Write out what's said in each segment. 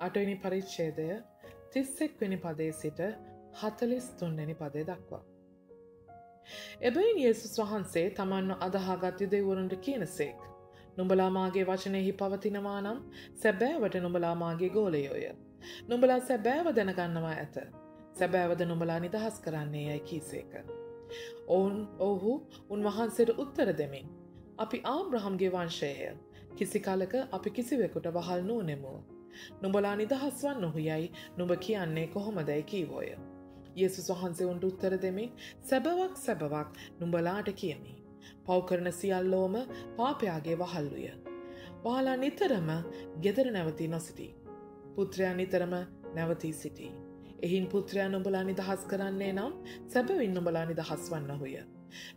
8වෙනි පරිච්ඡේදය 31 වෙනි පදයේ සිට 43 වෙනි පදය දක්වා. එබැවින් යේසුස් වහන්සේ තමන්ව අදහාගත් යුදෙව්වරුන්ට කියනසේක්. නුඹලා මාගේ වචනයෙහි පවතිනවා නම් සැබෑවට නුඹලා මාගේ ගෝලයෝය. නුඹලා සැබෑව දැනගන්නවා ඇත. සැබෑවද නුඹලා නිදහස් කරන්නේ යයි කීසේක. ඔවුහු උන්වහන්සේට උත්තර දෙමින් අපි ආබ්‍රහම්ගේ වංශයය. කිසි කලක අපි කිසිවෙකුට වහල් නොනෙමු. නුඹලා නිදහස් වන්නොහු යයි නුඹ කියන්නේ කොහොමදයි කීවෝය. යේසුස් වහන්සේ උන්ට උත්තර දෙමින් සැබවක් නුඹලාට කියමි. පව් කරන සියල්ලෝම පාපයාගේ වහල්ලුය. ඔයාලා නිතරම ගෙදර නැවතී නොසිටී. පුත්‍රයා නිතරම නැවතී සිටී. එහින් පුත්‍රයා නුඹලා නිදහස් කරන්නේ නම් සැබවින් නුඹලා නිදහස් වන්නහුය.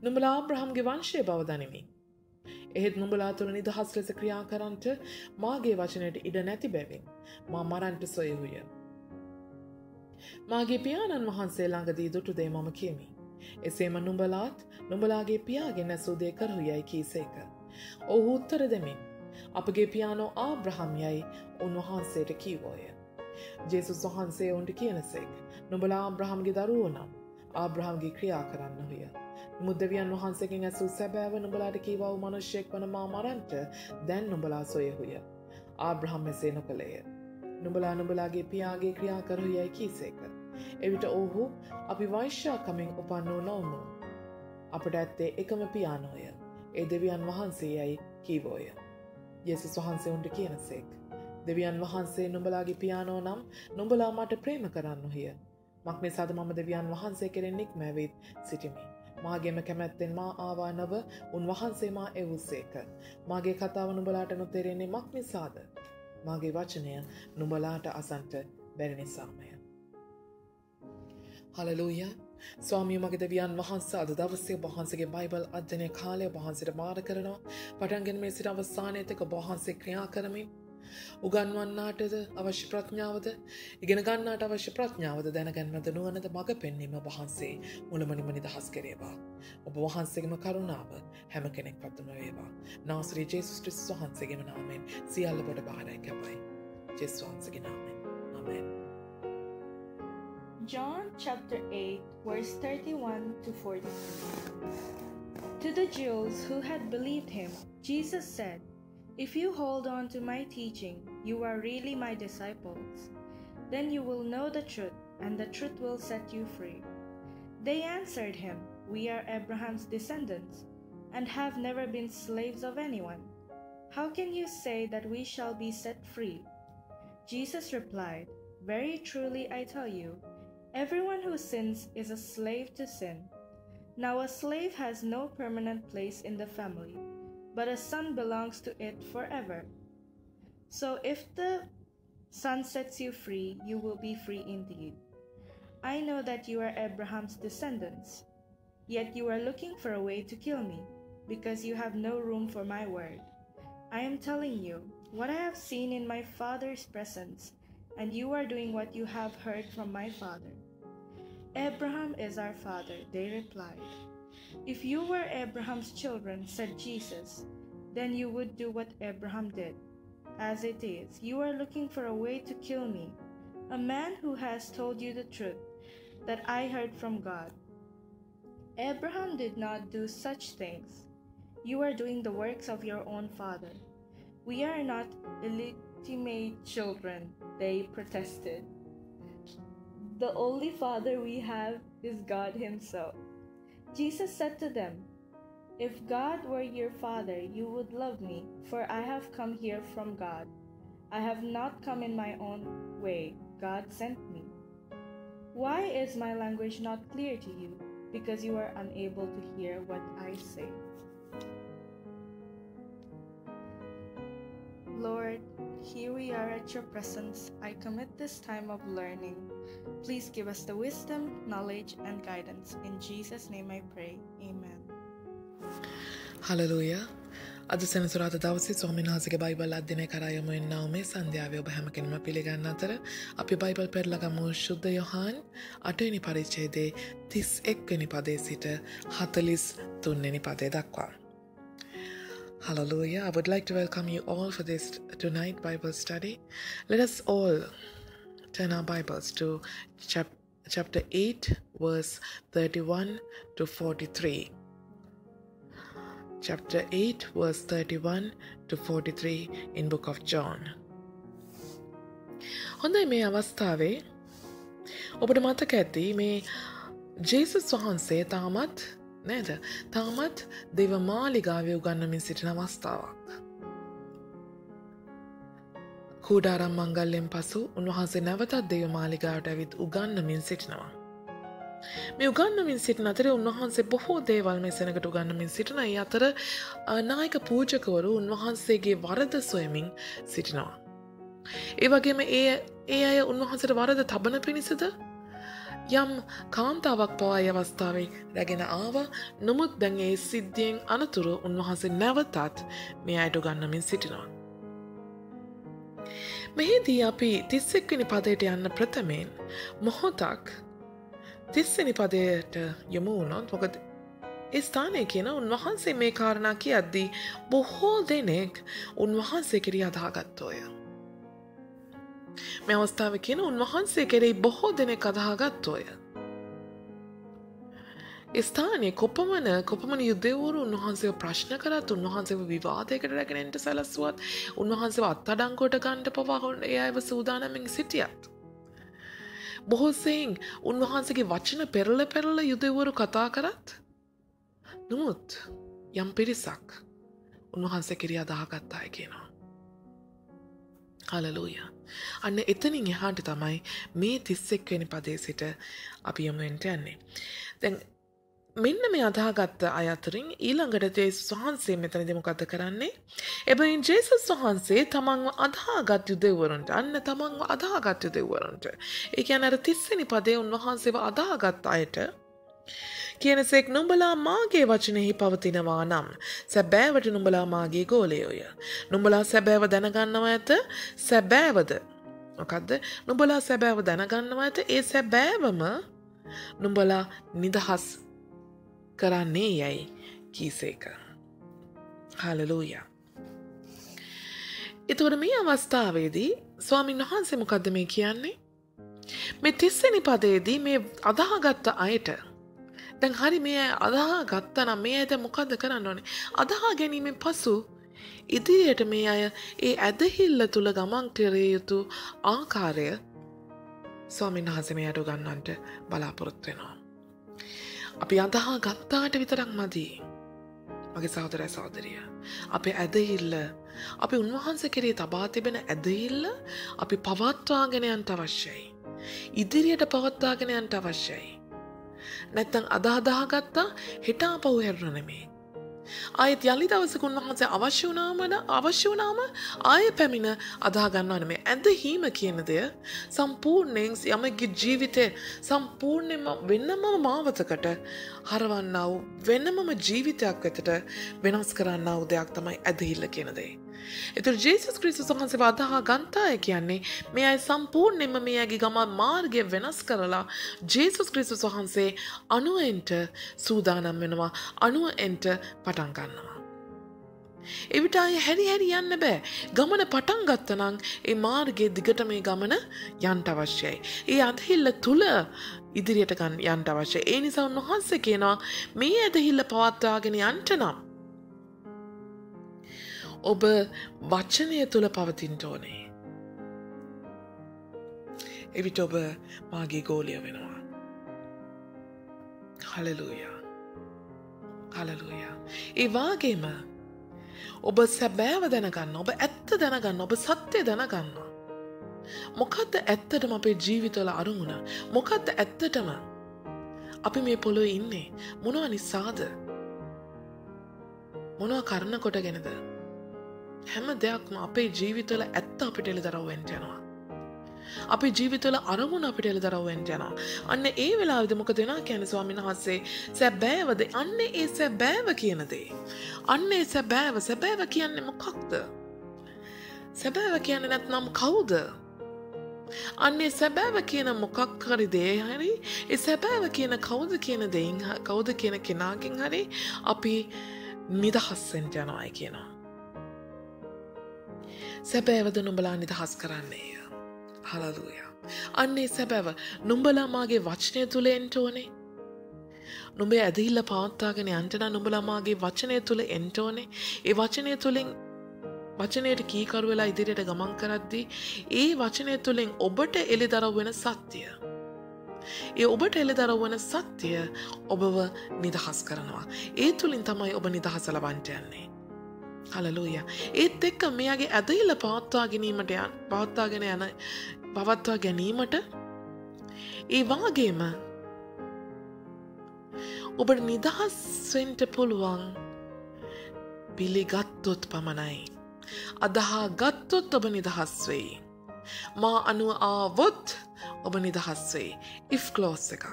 නුඹලා ආබ්‍රහම්ගේ වංශය බව දනිමි. එහෙත් නුඹලා තුළ නිදහස් ලෙස ක්‍රියා කරන්නට මාගේ වචනයට ඉඩ නැති බැවින් මා මරන්නට සොයහුය. මාගේ පියාණන් වහන්සේ ළඟදී දුටු දේ මම කියමි. එසේම නුඹලාත් නුඹලාගේ පියාගෙන් ඇසූ දේ කරහු යයි කීසේක. ඔහු උත්තර දෙමින් අපගේ පියාණෝ ආබ්‍රහම් යයි උන්වහන්සේට කීවෝය. ජේසුස් වහන්සේ ඔවුන්ට කියනසේක්. නුඹලා ආබ්‍රහම්ගේ දරුවෝ නම් ආබ්‍රහම්ගේ ක්‍රියා කරන්නහුය. නමුත් දෙවියන් වහන්සේගෙන් ඇසූ සැබෑව නුඹලාට කීවා වූ මිනිසෙක් වන මා මරන්නට දැන් නුඹලා සොයහුය. ආබ්‍රහම් මෙසේ නොකළේය. නුඹලා නුඹලාගේ පියාගේ ක්‍රියා කරහු යයි කීසේක. එවිට ඔහු අපි වෛශ්‍යාකමින් උපන්නෝ නොවුණු. අපට ඇත්තේ එකම පියාණෝය. ඒ දෙවියන් වහන්සේ යයි කීවෝය. යේසුස් වහන්සේ උන්ට කියනසේක්. දෙවියන් වහන්සේ නුඹලාගේ පියාණෝ නම් නුඹලා මට ප්‍රේම කරන්නහුය. මක්නිසාද මම දෙවියන් වහන්සේ කෙරෙන් නික්මැවිත් සිටිමි. මාගේම කැමැත්තෙන් මා ආවා නොව උන්වහන්සේ මා එවුසේක. මාගේ කතාව නුඹලාට නොතේරෙන්නේ මක්නිසාද? මාගේ වචනය නුඹලාට අසන්ට බැරි නිසාමය. හලෙලූයා. ස්වාමී මගේ දෙවියන් වහන්සේ අද දවසේ ඔබ වහන්සේගේ බයිබල් අධ්‍යයනයේ කාලය ඔබ වහන්සේට බාර කරනවා. පටන්ගෙන මේ සිට අවසානයේ තෙක ඔබ වහන්සේ ක්‍රියා කරමින් උගන්වන්නාටද අවශ්‍ය ප්‍රඥාවද ඉගෙන ගන්නාට අවශ්‍ය ප්‍රඥාවද දැනගන්නද නුවණද මඟ පෙන්වීම ඔබ වහන්සේ මුළුමනින්ම නිදහස් කෙරේවා. ඔබ වහන්සේගේම කරුණාව හැම කෙනෙක්වත්ම වේවා. නාසරේ ජේසුස් ක්‍රිස්තුස් වහන්සේගේම නාමයෙන් සියල්ල කොට බාරයි කැපයි. ජේසුස් වහන්සේගේ නාමයෙන්. ආමෙන්. John chapter 8 verse 31 to 42. To the Jews who had believed him, Jesus said, "If you hold on to my teaching, you are really my disciples. Then you will know the truth, and the truth will set you free." They answered him, "We are Abraham's descendants, and have never been slaves of anyone. How can you say that we shall be set free?" Jesus replied, "Very truly I tell you, everyone who sins is a slave to sin. Now a slave has no permanent place in the family, but a son belongs to it forever. So if the Son sets you free, you will be free indeed. I know that you are Abraham's descendants, yet you are looking for a way to kill me, because you have no room for my word. I am telling you what I have seen in my Father's presence, and you are doing what you have heard from my father." "Abraham is our father," they replied. "If you were Abraham's children," said Jesus, "then you would do what Abraham did. As it is, you are looking for a way to kill me, a man who has told you the truth that I heard from God. Abraham did not do such things. You are doing the works of your own father." "We are not illegitimate children," they protested. "The only father we have is God himself." Jesus said to them, "If God were your father, you would love me, for I have come here from God. I have not come in my own way. God sent me." "Why is my language not clear to you? Because you are unable to hear what I say." Lord, here we are at your presence. I commit this time of learning. Please give us the wisdom, knowledge, and guidance. In Jesus' name I pray. Amen. Hallelujah. අද සෙනසුරාදා දවසේ ස්වාමීන් වහන්සේගේ Bible අධ්‍යයනය කරා යමු වෙනා වූ මේ සන්ධ්‍යාවේ ඔබ හැම කෙනෙක්ම පිළිගන්න අතර අපි බයිබල් පෙරලා ගමු සුද්ධ යොහාන් 8 වෙනි පරිච්ඡේදයේ 31 වෙනි පදයේ සිට 43 වෙනි පදය දක්වා. Hallelujah. I would like to welcome you all for this tonight Bible study. Let us all turn our Bibles to chapter 8, verse 31 to 43. Chapter 8, verse 31 to 43 in book of John. හොඳයි මේ අවස්ථාවේ ඔබට මතක ඇති මේ ජේසුස් වහන්සේ තාමත් දේව මාලිගාවේ උගන්වමින් සිටින අවස්ථාවක්. කූඩාරම් මංගල්‍යයෙන් පසු උන්වහන්සේ නැවතත් දේව මාලිගාවට ඇවිත් උගන්වමින් සිටිනවා. මේ උගන්වමින් සිටින අතරේ උන්වහන්සේ බොහෝ දේවල් මේ සෙනඟට උගන්වමින් සිටින ඒ අතර නායක පූජකවරු උන්වහන්සේගේ වරද සොයමින් සිටිනවා. ඒ වගේම ඒ අය උන්වහන්සේට වරද තබන පිණිසද යම් කාන්තාවක් පවා ඒ අවස්ථාවේ රැගෙන ආවා. නමුත් දැන් ඒ සිද්ධියෙන් අනතුරු උන්වහන්සේ නැවතත් මේ අයට උගන්වමින් සිටිනවා. මෙහිදී අපි 31 වෙනි පදයට යන්න ප්‍රථමයෙන් මොහොතක් 30 වෙනි පදයට යමු වුණොත් මොකද ඒ ස්ථානයේ කියන උන්වහන්සේ මේ කාරණා කියද්දී බොහෝ දෙනෙක් උන්වහන්සේ කෙරෙහි අදහාගත්තෝය. මේ අවස්ථාවේ කියන උන්වහන්සේ කෙරෙහි බොහෝ දෙනෙක් අදහාගත්තෝය. ඒ ස්ථානයේ කොපමණ යුදෙවරු උන්වහන්සේව ප්‍රශ්න කරත් උන්වහන්සේව විවාදයකට රැගෙන එන්න සැලැස්සුවත් උන්වහන්සේව අත්අඩංගුවට ගන්න පවා ඒ අයව සූදානම්ින් සිටියත් බොහෝ සෙයින් උන්වහන්සේගේ වචන පෙරළ යුදෙවරු කතා කරත් නමුත් යම් පිරිසක් උන්වහන්සේ කෙරෙහි අදහාගත් අය කියනවා. හලලූයා. අන්න එතනින් එහාට තමයි මේ 31 වෙනි පදයේ සිට අපි යමු යන්නේ. දැන් මෙන්න මේ අදහාගත් අය අතරින් ඊළඟට ජේසුස් වහන්සේ මෙතනදී මොකද කරන්නේ? එබැවින් ජේසුස් වහන්සේ තමන්ව අදහාගත් යුදෙවරුන්ට ඒ කියන්නේ අර 30 වෙනි පදයේ උන්වහන්සේව අදහාගත් අයට කියනසෙක් නුඹලා මාගේ වචනෙහි පවතිනවා නම් සැබෑවට නුඹලා මාගේ ගෝලයෝය. නුඹලා සැබෑව දැනගන්නවා ඇත. සැබෑවද මොකද්ද? නුඹලා සැබෑව දැනගන්නවා ඇත. ඒ සැබෑවම නුඹලා නිදහස් කරන්නේ යයි කීසේක. හලලූයා. එතකොට මේ අවස්ථාවේදී ස්වාමීන් වහන්සේ මොකද්ද මේ කියන්නේ? මේ 30 වෙනි පදයේදී මේ අදහාගත්ත අයට දැන් හරි මේ අදහා ගත්තා නම් මේ අය දැන් මොකද්ද කරන්න ඕනේ? අදහා ගැනීමෙන් පසු ඉදිරියට මේ අය ඒ ඇදහිල්ල තුල ගමන් කරිය යුතු ආකාරය ස්වාමීන් වහන්සේ මෙයට උගන්වන්නට බලාපොරොත්තු වෙනවා. අපි අදහා ගත්තාට විතරක් මදි. මගේ සහෝදරය සහෝදරිය. අපේ ඇදහිල්ල අපි උන්වහන්සේ කෙරේ තබා තිබෙන ඇදහිල්ල අපි පවත්වාගෙන යන්න අවශ්‍යයි. ඉදිරියට පවත්වාගෙන යන්න අවශ්‍යයි. නැත්තම් අදහදාගත්තා හිට ආපහු හැරුණ නෙමෙයි. ආයෙත් යලි දවසක උන්වහන්සේ අවශ්‍ය වුණාම ආයෙ පැමිණ අදහා ගන්නව නෙමෙයි. ඇදහිීම කියන දේ සම්පූර්ණයෙන් යමගේ ජීවිතේ සම්පූර්ණයෙන්ම වෙනම මාවතකට හරවන්නා වූ වෙනමම ජීවිතයක් වෙතට වෙනස් කරන්නා වූ දෙයක් තමයි ඇදහිල්ල කියන දේ. ඒතර ජේසුස් ක්‍රිස්තුස් වහන්සේ වදහා ගන්තාය කියන්නේ මේ අය සම්පූර්ණයෙන්ම මේ අයගේ ගමන් මාර්ගය වෙනස් කරලා ජේසුස් ක්‍රිස්තුස් වහන්සේ අනුවෙන්ට සූදානම් වෙනවා. අනුවෙන්ට පටන් ගන්නවා. එවිට අය හැරි යන්න බෑ. ගමන පටන් ගත්තා නම් ඒ මාර්ගයේ දිගට මේ ගමන යන්න අවශ්‍යයි. ඒ අදහිල්ල තුල ඉදිරියට යන්න අවශ්‍යයි. ඒ නිසා උන්වහන්සේ කියනවා මේ අදහිල්ල පවත්වාගෙන යන්න නම් ඔබ වචනය තුල පවතින්න ඕනේ. එවිට ඔබ මාගේ ගෝලිය වෙනවා. හලෙලූයා. හලෙලූයා. ඒ වාගේම ඔබ සැබෑව දැනගන්න, ඔබ ඇත්ත දැනගන්න, ඔබ සත්‍ය දැනගන්න. මොකද්ද ඇත්තටම අපේ ජීවිතවල අරමුණ? මොකද්ද ඇත්තටම අපි මේ පොළොවේ ඉන්නේ? මොනවා නිසාද? මොනවා කරන කොටගෙනද? හැම දෙයක්ම අපේ ජීවිතවල ඇත්ත අපිට එළිදරව් වෙන්න යනවා. අපේ ජීවිතවල අරමුණ අපිට එළිදරව් වෙන්න යනවා. අන්න ඒ වෙලාවේදී මොකද වෙනවා කියන්නේ ස්වාමීන් වහන්සේ සැබෑවද? අන්න ඒ සැබෑව කියන දේ. අන්න ඒ සැබෑව කියන්නේ මොකක්ද? සැබෑව කියන්නේ නැත්නම් කවුද? අන්නේ සැබෑව කියන මොකක් හරි දේ හරි ඒ සැබෑව කියන කවුද කියන දෙයින් කවුද කියන කෙනාගෙන් හරි අපි නිදහස් වෙන්න යනවායි කියනවා. සැබෑවද නුඹලා නිදහස් කරන්නේය. හලලූයා. අන්නේ සැබෑව නුඹලා මාගේ වචනය තුළ එන්ට ඕනේ. නුඹේ ඇදහිල්ල පවත්වාගෙන යන්ට නම් නුඹලා මාගේ වචනය තුළ එන්ට ඕනේ. ඒ වචනය තුළින් වචනයට කීකරු වෙලා ඉදිරියට ගමන් කරද්දී ඒ වචනය තුළින් ඔබට එළිදරව් වෙන සත්‍යය. ඒ ඔබට එළිදරව් වෙන සත්‍යය ඔබව නිදහස් කරනවා. ඒ තුළින් තමයි ඔබ නිදහස ලබන්නට යන්නේ. හලලූයා. ඒත් එක්ක මෙයාගේ ඇදහිල්ල පවත්වා ගැනීමට ඒ වාගේම ඔබට නිදහස් වෙන්න පුළුවන් පිළිගත්තොත් පමණයි. අදහා ගත්තොත් ඔබ නිදහස් වෙයි. මා අනුව ආවොත් ඔබ නිදහස් වෙයි. if clause එකක්.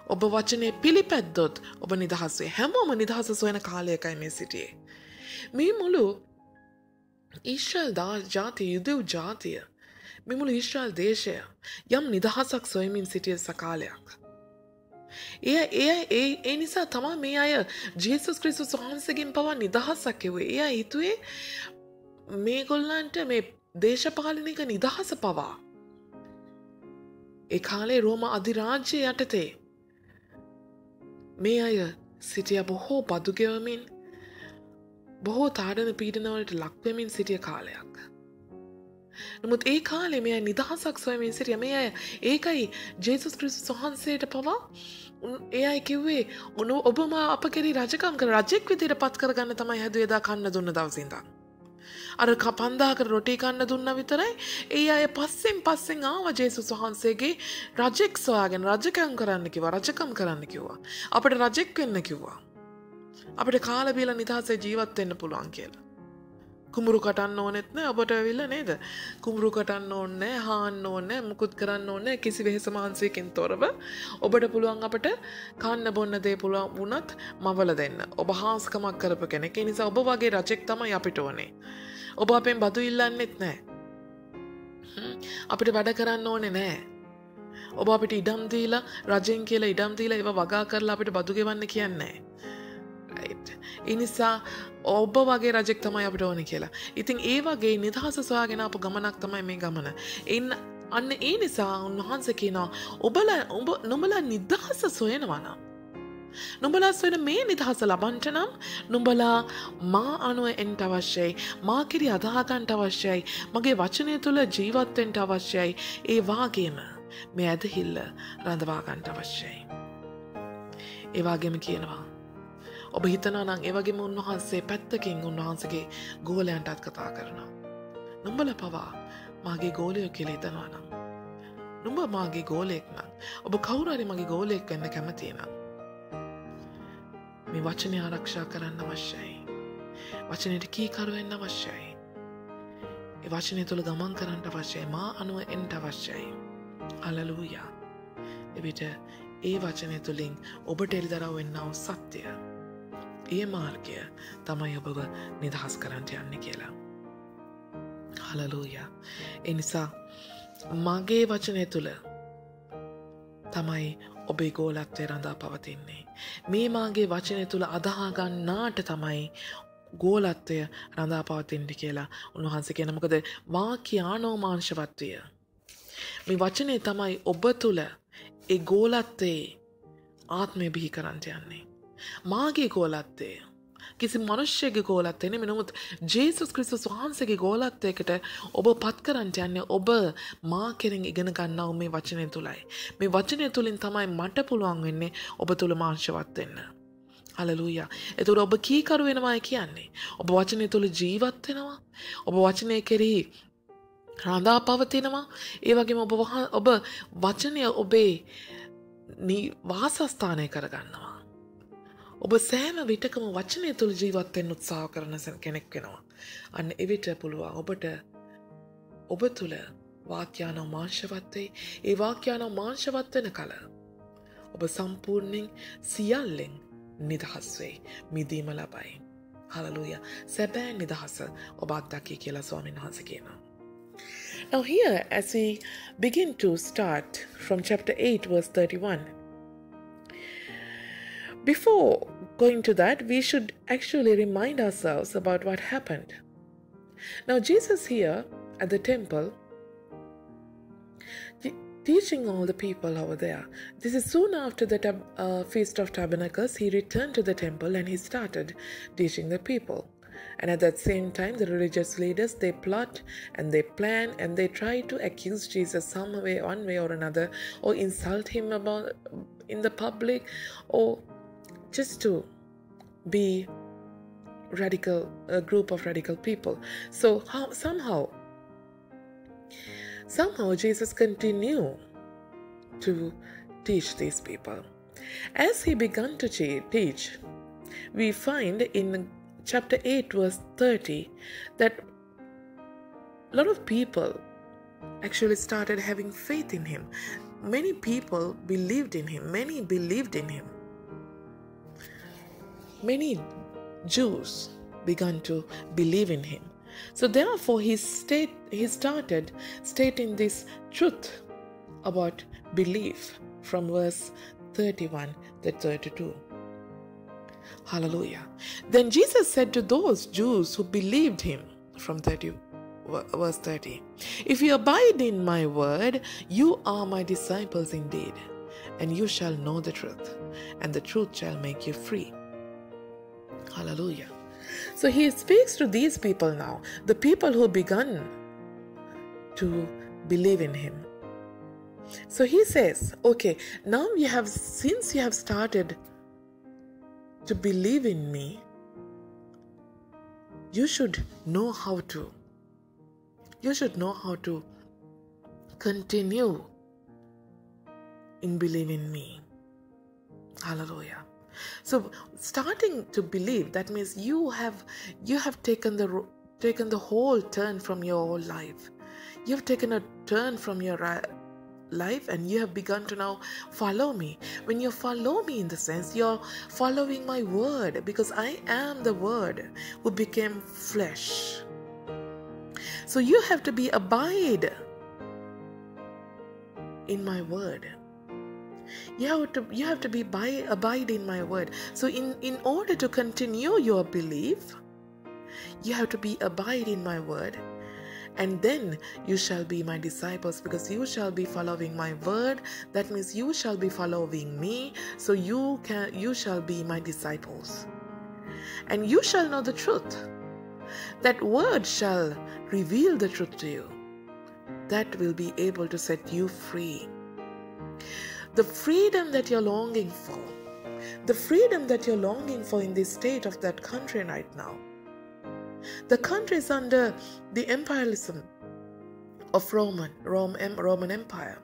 ඔබ වචනේ පිළිපැද්දොත් ඔබ නිදහස් වෙයි. හැමෝම නිදහස සොයන කාලයකයි මේ සිටියේ. මේ මුළු ඊශ්‍රායල් ජාතිය, යුදෙව් ජාතිය, මේ මුළු ඊශ්‍රායල් දේශය යම් නිදහසක් සොයමින් සිටිය සකාලයක්. ඒ නිසා තමා මේ අය ජේසුස් ක්‍රිස්තුස් වහන්සේගෙන් පවා නිදහසක් එව්වේ. ඒ අය හිතුවේ මේගොල්ලන්ට මේ දේශපාලනික නිදහස පවා ඒ කාලේ රෝම අධිරාජ්‍ය යටතේ මේ අය සිටිය බොහෝ බදු ගෙවමින් බොහෝ තාඩන පීඩනවලට ලක්වෙමින් සිටිය කාලයක්. නමුත් ඒ කාලේ මේ අය නිදහසක් සොයමින් සිටිය. මේ අය ඒකයි ජේසුස් ක්‍රිස්තුස් වහන්සේට පවා ඒ අය කිව්වේ ඔබම අප කෙරෙහි රජකම් කර රජෙක් විදියට පත් කරගන්න තමයි හැදුවේ එදා කන්න දුන්න දවසේ ඉඳන්. අර 5000කට රොටි කන්න දුන්න විතරයි ඒ අය පස්සෙන් ආවා ජේසුස් වහන්සේගේ රජෙක් සොයාගෙන රජකම් කරන්න කිව්වා. අපිට රජෙක් වෙන්න කිව්වා. අපිට කාලා බීලා නිදහසේ ජීවත් වෙන්න පුළුවන් කියලා. කුඹුරු කටන්න ඕනෙත් නෑ ඔබට ඇවිල්ලා නේද? කුඹුරු කටන්න ඕනේ නෑ, හාන්න ඕනේ නෑ, මුකුත් කරන්න ඕනේ නෑ. කිසි වෙහෙස මහන්සියකින් තොරව ඔබට පුළුවන් අපිට කන්න බොන්න දේ පුළුවන් වුණත් මවල දෙන්න. ඔබ හාස්කමක් කරපු කෙනෙක්. ඒ නිසා ඔබ වගේ රජෙක් තමයි අපිට ඕනේ. ඔබ අපෙන් බදු ඉල්ලන්නෙත් නෑ. අපිට වැඩ කරන්න ඕනේ නෑ. ඔබ අපිට ඉඩම් දීලා රජෙන් කියලා ඉඩම් දීලා ඒව වගා කරලා අපිට බදු ගෙවන්න කියන්නේ නෑ. ඒ නිසා ඔබ වගේ රජෙක් තමයි අපිට ඕනේ කියලා. ඉතින් ඒ වගේ නිදහස සොයාගෙන ආපු ගමනක් තමයි මේ ගමන. අන්න ඒ නිසා උන්වහන්සේ කියනවා නුඹලා නිදහස සොයනවා නම් නුඹලා සොයන මේ නිදහස ලබන්නට නම් නුඹලා මා අනුව එන්න අවශ්‍යයි. මා කිරි අදහා ගන්න අවශ්‍යයි. මගේ වචනය තුළ ජීවත් වෙන්න අවශ්‍යයි. ඒ වාගේම මේ ඇදහිල්ල රඳවා ගන්න අවශ්‍යයි. ඒ වාගේම කියනවා ඔබ හිතනවා නම් ඒ වගේම උන්වහන්සේ පැත්තකින් උන්වහන්සේගේ ගෝලයන්ටත් කතා කරනවා. නුඹලා පවා මාගේ ගෝලයෝ කියලා හිතනවා නම් නුඹ මාගේ ගෝලයෙක් නම් ඔබ කවුරු හරි මගේ ගෝලයෙක් වෙන්න කැමති නම් මේ වචනය ආරක්ෂා කරන්න අවශ්‍යයි. වචනයට කීකරු වෙන්න අවශ්‍යයි. ඒ වචනය තුළ ගමන් කරන්න අවශ්‍යයි. මා අනුව එන්න අවශ්‍යයි. හලලූයා. එවිට ඒ වචනය තුළින් ඔබට එළිදරව් වෙන්නා වූ සත්‍යය, ඒ මාර්ගය තමයි ඔබව නිදහස් කරන්න යන්නේ කියලා. හලලූයා. ඒ නිසා මගේ වචනය තුළ තමයි ඔබේ ගෝලත්වය රඳා පවතින්නේ. මේ මාගේ වචනය තුළ අදහා ගන්නාට තමයි ගෝලත්වය රඳා පවතින්නේ කියලා උන්වහන්සේ කියන. මොකද වාක්‍යානෝ මාංශවත්වය, මේ වචනේ තමයි ඔබ තුළ ඒ ගෝලත්වයේ ආත්මය බිහි කරන්නට යන්නේ. මාගේ ගෝලත්වය කිසි මනුෂ්‍යගේ ගෝලත්වය නෙමෙයි. නමුත් ජේසුස් ක්‍රිස්තුස් වහන්සේගේ ගෝලත්වයකට ඔබ පත් කරන්නට යන්නේ ඔබ මා කෙරෙන් ඉගෙන ගන්නා මේ වචනය තුලයි. මේ වචනය තුලින් තමයි මට පුළුවන් වෙන්නේ ඔබ තුල මාංශවත් වෙන්න. හලලූයා. ඒතකොට ඔබ කීකරු වෙනවා කියන්නේ ඔබ වචනය තුල ජීවත් වෙනවා. ඔබ වචනය කෙරෙහි රඳා පවතිනවා. ඒ වගේම ඔබ වචනය ඔබේ වාසස්ථානය කරගන්නවා. ඔබ සෑම විටකම වචනය තුළ ජීවත් වෙන්න උත්සාහ කරන කෙනෙක් වෙනවා. අන්න එවිට පුළුවන් ඔබට ඔබ තුළ වාක්‍යානෝ මාංශවත් වෙයි. ඒ වාක්‍යානෝ මාංශවත් වෙන කල ඔබ සම්පූර්ණයෙන් සියල්ලෙන් නිදහස් වෙයි, මිදීම ලබයි. හලලූයා. සැබෑ නිදහස ඔබ අත්දකී කියලා ස්වාමීන් වහන්සේ කියනවා. Now here, as we begin to start from chapter 8 verse 31, before going to that, we should actually remind ourselves about what happened Now Jesus here at the temple, teaching all the people over there. This is soon after the Feast of Tabernacles. He returned to the temple and he started teaching the people. And at that same time, the religious leaders, they plot and they plan and they try to accuse Jesus some way, one way or another, or insult him about in the public, or just to be radical, a group of radical people. So somehow Jesus continued to teach these people. As he began to teach, we find in chapter 8 verse 30 that a lot of people actually started having faith in him. Many people believed in him. Many believed in him. Many Jews began to believe in him. So therefore he started stating this truth about belief from verse 31 to 32. Hallelujah. Then Jesus said to those Jews who believed him from verse 30, "If you abide in my word, you are my disciples indeed, and you shall know the truth, and the truth shall make you free." Hallelujah. So he speaks to these people now, the people who begun to believe in him. So he says, okay, now since you have started to believe in me, you should know how to continue in believing me. Hallelujah. So starting to believe, that means you have taken the whole turn from your whole life. You have taken a turn from your life and you have begun to now follow me. When you follow me, in the sense, you're following my word, because I am the word who became flesh. So you have to abide in my word. You have to abide in my word. So in order to continue your belief, you have to abide in my word, and then you shall be my disciples, because you shall be following my word. That means you shall be following me, so you shall be my disciples. And you shall know the truth. That word shall reveal the truth to you. That will be able to set you free. The freedom that you're longing for, in the state of that country right now. The country is under the imperialism of Roman Empire.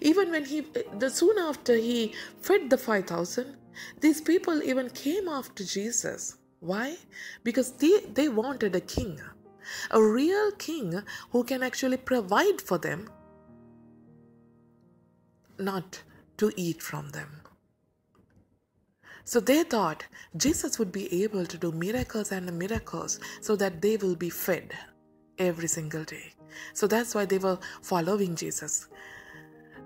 Even when soon after he fed the 5,000, these people even came after Jesus. Why? Because they wanted a king, a real king who can actually provide for them, not to eat from them. So they thought Jesus would be able to do miracles and miracles so that they will be fed every single day. So that's why they were following Jesus.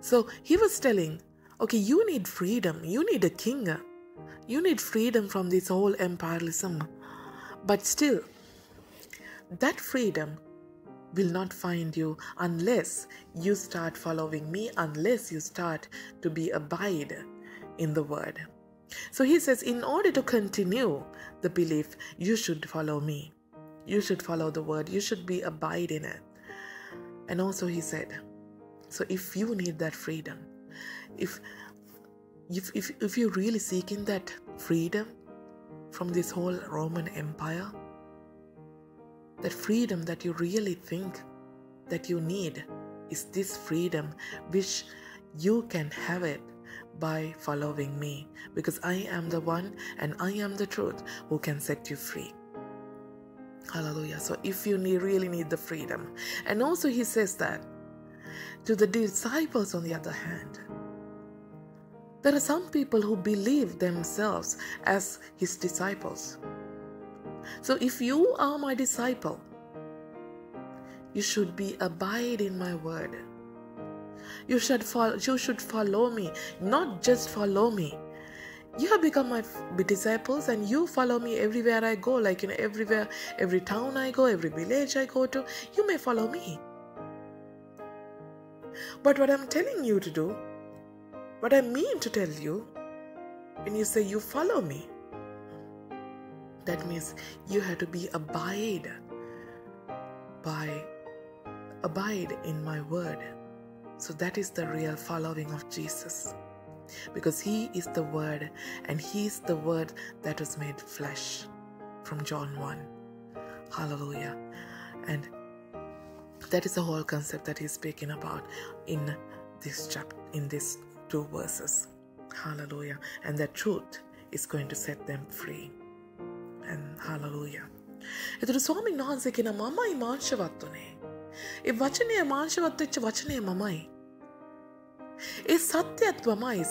So he was telling, okay, you need freedom. You need a king. You need freedom from this whole imperialism. But still, that freedom will not find you unless you start following me, unless you start to abide in the word. So he says, in order to continue the belief, you should follow me. You should follow the word. You should abide in it. And also he said, so if you need that freedom, if you're really seeking that freedom from this whole Roman Empire, that freedom that you really think that you need is this freedom, which you can have it by following me, because I am the one and I am the truth who can set you free. Hallelujah. So if you really need the freedom. And also he says that to the disciples, on the other hand, there are some people who believe themselves as his disciples. So if you are my disciple, you should abide in my word. You should follow me. Not just follow me. You have become my disciples and you follow me everywhere I go, like everywhere, every town I go, every village I go to, you may follow me. But what I'm telling you to do, what I mean to tell you, when you say you follow me, that means you have to be abide in my word. So that is the real following of Jesus. Because he is the word, and he is the word that was made flesh, from John 1. Hallelujah. And that is the whole concept that he's speaking about in this chapter, in these 2 verses. Hallelujah. And that truth is going to set them free. And hallelujah. එතකොට ස්වාමීන් වහන්සේ කියන මමයි මාංශවත් උනේ. ඒ වචනය මාංශවත් වෙච්ච වචනය මමයි. ඒ සත්‍යයත් මමයි.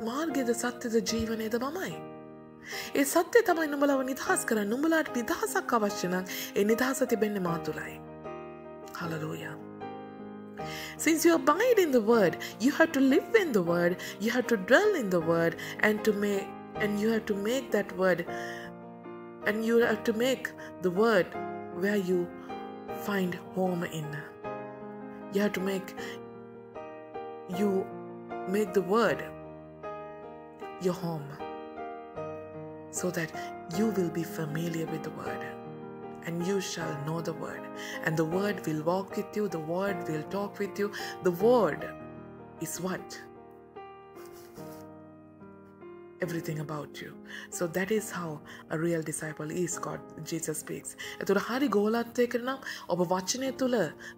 මාර්ගයද සත්‍යද ජීවනයද මමයි. ඒ සත්‍යය තමයි නුඹලව නිදහස් කරන්නේ. නුඹලාට නිදහසක් අවශ්‍ය නම් ඒ නිදහස තිබෙන්නේ මා තුලයි. Hallelujah. Since you abide in the word, you have to live in the word, you have to dwell in the word, and you have to make that word, and you have to make the word where you find home in. You have to make the word your home, so that you will be familiar with the word, and you shall know the word, and the word will walk with you, the word will talk with you. The word is what? Everything about you. So that is how a real disciple is, God, Jesus speaks. එතකොට හරි ගෝලත්වයකට නම් ඔබ වචනය තුල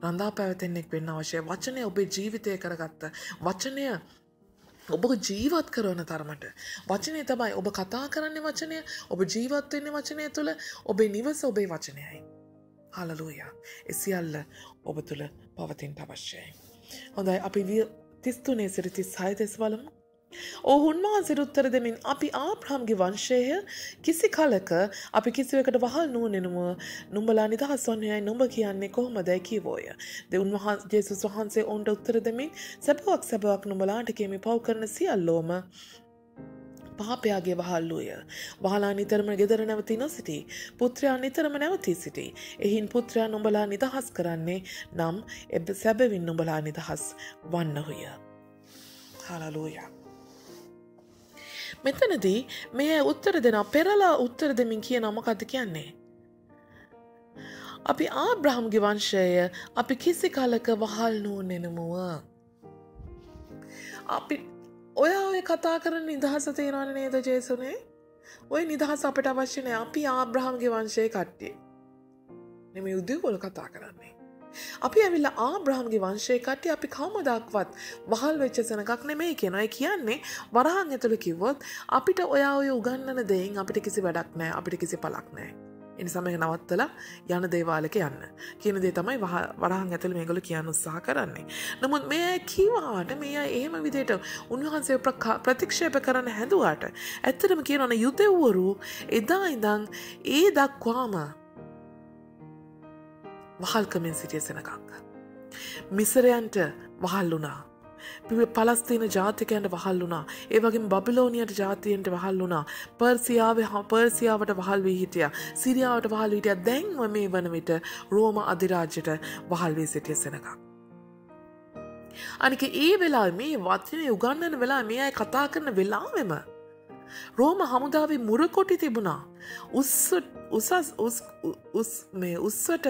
රඳා පැවතෙන්නෙක් වෙන්න අවශ්‍යයි. වචනය ඔබේ ජීවිතය කරගත්ත. වචනය ඔබ ජීවත් කරන තරමට. වචනය තමයි ඔබ කතා කරන්නේ වචනය, ඔබ ජීවත් වෙන්නේ වචනය තුල, ඔබේ නිවස ඔබේ වචනයයි. හලලූයා. ඒ සියල්ල ඔබ තුල පවතින්න අවශ්‍යයි. හොඳයි අපි 33 සිට 36 දෙස බලමු. ඔවුන් වහන්සේට උත්තර දෙමින් අපි ආබ්‍රහම්ගේ වංශය කිසි කලක අපි කිසිවකට වහල් නුවණෙනුම නුඹලා නිදහස් වන්නේයි නුඹ කියන්නේ කොහොමදයි කීවෝය. ජේසුස් වහන්සේ ඔවුන්ට උත්තර දෙමින් සැබෑවක් නුඹලාට කියමි පව් කරන සියල්ලෝම පාපයාගේ වහල්ලුය. වහලා නිතරම ගෙදර නැවතී නොසිටි. පුත්‍රයා නිතරම නැවතී සිටි. එහින් පුත්‍රයා නුඹලා නිදහස් කරන්නේ නම් සැබවින් නුඹලා නිදහස් වන්නහුය. හලලූයා. මෙතනදී මේ උත්තර දෙනවා පෙරලා උත්තර දෙමින් කියනවා මොකද්ද කියන්නේ? අපි ආබ්‍රහම්ගේ වංශය අපි කිසි කලක වහල් නුවණෙමුව. අපි ඔය කතා කරන නිදහස තේරෙනවනේ නේද ජේසුනේ? ඔය නිදහස අපට අවශ්‍ය නැහැ. අපි ආබ්‍රහම්ගේ වංශයේ කට්ටිය. නෙමෙයි උදේවල කතා කරන්නේ. අපි ඇවිල්ලා ආබ්‍රහම්ගේ වංශයේ කට්ටිය අපි කවමදාක්වත් වහල් වෙච්ච සෙනඟක් නෙමෙයි කියනවා. ඒ කියන්නේ වරහන් ඇතුළේ කිව්වොත් අපිට ඔය උගන්වන දෙයින් අපිට කිසි වැඩක් නැහැ. අපිට කිසි පළක් නැහැ. ඒ නිසා මේක නවත්තලා යන දේවාලයක යන්න. කියන දේ තමයි වරහන් ඇතුළේ මේගොල්ලෝ කියන්න උත්සාහ කරන්නේ. නමුත් මේ කීවාට මේ එහෙම විදිහට උන්වහන්සේ ප්‍රතික්ෂේප කරන්න හැදුවාට ඇත්තටම කියනවනේ යුදෙව්වරු එදා ඉඳන් ඒ දක්වාම වහල්කමින් සිටිය සෙනඟක්. මිසරයන්ට වහල් වුණා. පලස්තීන ජාතිකයන්ට වහල් වුණා. ඒ වගේම බබිලෝනියට ජාතියන්ට වහල් වුණා. පර්සියාවට වහල් වී හිටියා. සිරියාවට වහල් වී හිටියා. දැන් මේ වන විට රෝම අධිරාජ්‍යයට වහල් වී සිටිය සෙනඟක්. අනික ඒ වෙලාවේ මේ වචනේ උගන්වන වෙලාවේ මේ අය කතා කරන වෙලාවෙම රෝම හමුදාවේ මුරකොටි තිබුණා. උස්සට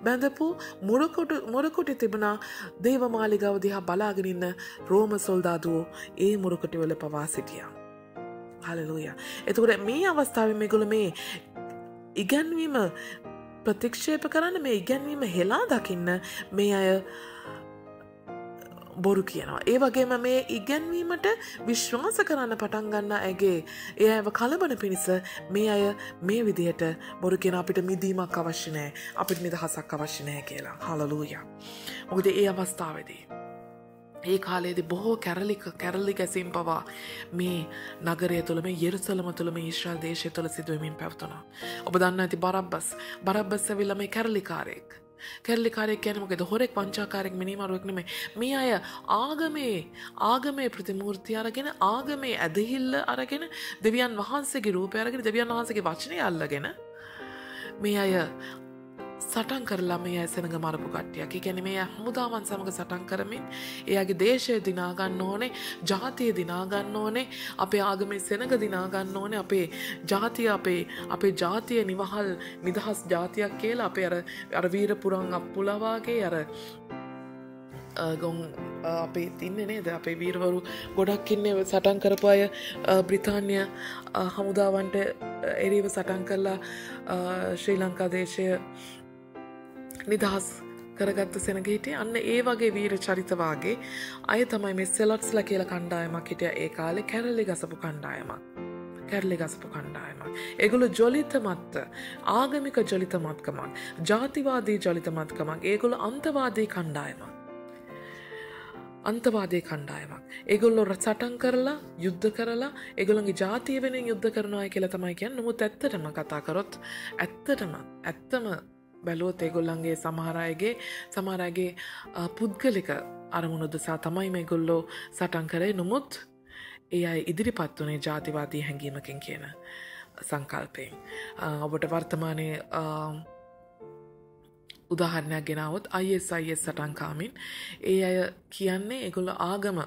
බැඳපු මුරකොටි තිබුණා. දේවමාලිගාව දිහා බලාගෙන ඉන්න රෝම සොල්දාදුවෝ ඒ මුරකොටි වල පවා සිටියා. හලෙලූයා. එතකොට මේ අවස්ථාවේ මේගොල්ලෝ මේ ඉගැන්වීම ප්‍රතික්ෂේප කරන්න, මේ ඉගැන්වීම හෙලා දකින්න මේ අය බොරු කියනවා. ඒ වගේම මේ ඉගැන්වීමට විශ්වාස කරන්න පටන් ගන්න ඇගේ ඒ අයව කලබන පිණිස මේ අය මේ විදිහට බොරු කියන අපිට මිදීමක් අවශ්‍ය නැහැ. අපිට නිදහසක් අවශ්‍ය නැහැ කියලා. හලලූයා. මොකද ඒ අවස්ථාවේදී ඒ කාලයේදී බොහෝ කැරලි ගැසීම් පවා මේ නගරය තුළ, මේ යෙරුසලම තුළ, මේ ඊශ්‍රායල් දේශය තුළ සිදුවෙමින් පැවතුණා. ඔබ දන්නා ඇති බරබ්බස් ඇවිල්ලා මේ කැරලිකාරයෙක්. කැරලිකාරයෙක් කියන්නේ මොකද? හොරෙක්, වංචාකාරයෙක්, මිනිමරුවෙක් නෙමෙයි. මේ අය ආගමේ ප්‍රතිමූර්තිය අරගෙන, ආගමේ ඇදහිල්ල අරගෙන, දෙවියන් වහන්සේගේ රූපය අරගෙන, දෙවියන් වහන්සේගේ වචනය අල්ලගෙන මේ අය සටන් කරලා මේ අය සෙනඟ මරපු කට්ටියක්. ඒ කියන්නේ මේ අය හමුදාවන් සමග සටන් කරමින් එයාගේ දේශය දිනා ගන්න ඕනේ, ජාතිය දිනා ගන්න ඕනේ, අපේ ආගමේ සෙනඟ දිනා ගන්න ඕනේ, අපේ ජාතිය අපේ ජාතිය නිවහල් නිදහස් ජාතියක් කියලා අපේ අර වීර පුරන් අප්පුලවාගේ අර ගොන් අපේ තින්නේ නේද? අපේ වීරවරු ගොඩක් ඉන්නේ සටන් කරපු අය බ්‍රිතාන්‍ය හමුදාවන්ට එරෙහිව සටන් කරලා ශ්‍රී ලංකා දේශය නිදහස් කරගත්ත සෙනඟ හිටියේ. අන්න ඒ වගේ වීර චරිත වාගේ අය තමයි මේ සෙලොට්ස්ලා කියලා කණ්ඩායමක් හිටියා ඒ කාලේ. කැරලි ගසපු කණ්ඩායමක්. ඒගොල්ලෝ ජොලිතමත් ආගමික ජොලිතමත්කමක්, ජාතිවාදී ජොලිතමත්කමක්, ඒගොල්ලෝ අන්තවාදී කණ්ඩායමක්. ඒගොල්ලෝ සටන් කරලා යුද්ධ කරලා ඒගොල්ලන්ගේ ජාතිය වෙනුවෙන් යුද්ධ කරනවා කියලා තමයි කියන්නේ. නමුත් ඇත්තටම කතා කරොත් ඇත්තම බැලුවොත් ඒගොල්ලන්ගේ සමහර අයගේ පුද්ගලික අරමුණු දසා තමයි මේගොල්ලෝ සටන් කරේ. නමුත් ඒ අය ඉදිරිපත් වුණේ ජාතිවාදී හැඟීමකින් කියන සංකල්පයෙන්. ඔබට වර්තමානයේ උදාහරණයක් ගෙනාවොත් IS සටන්කාමින් ඒ අය කියන්නේ ඒගොල්ලෝ ආගම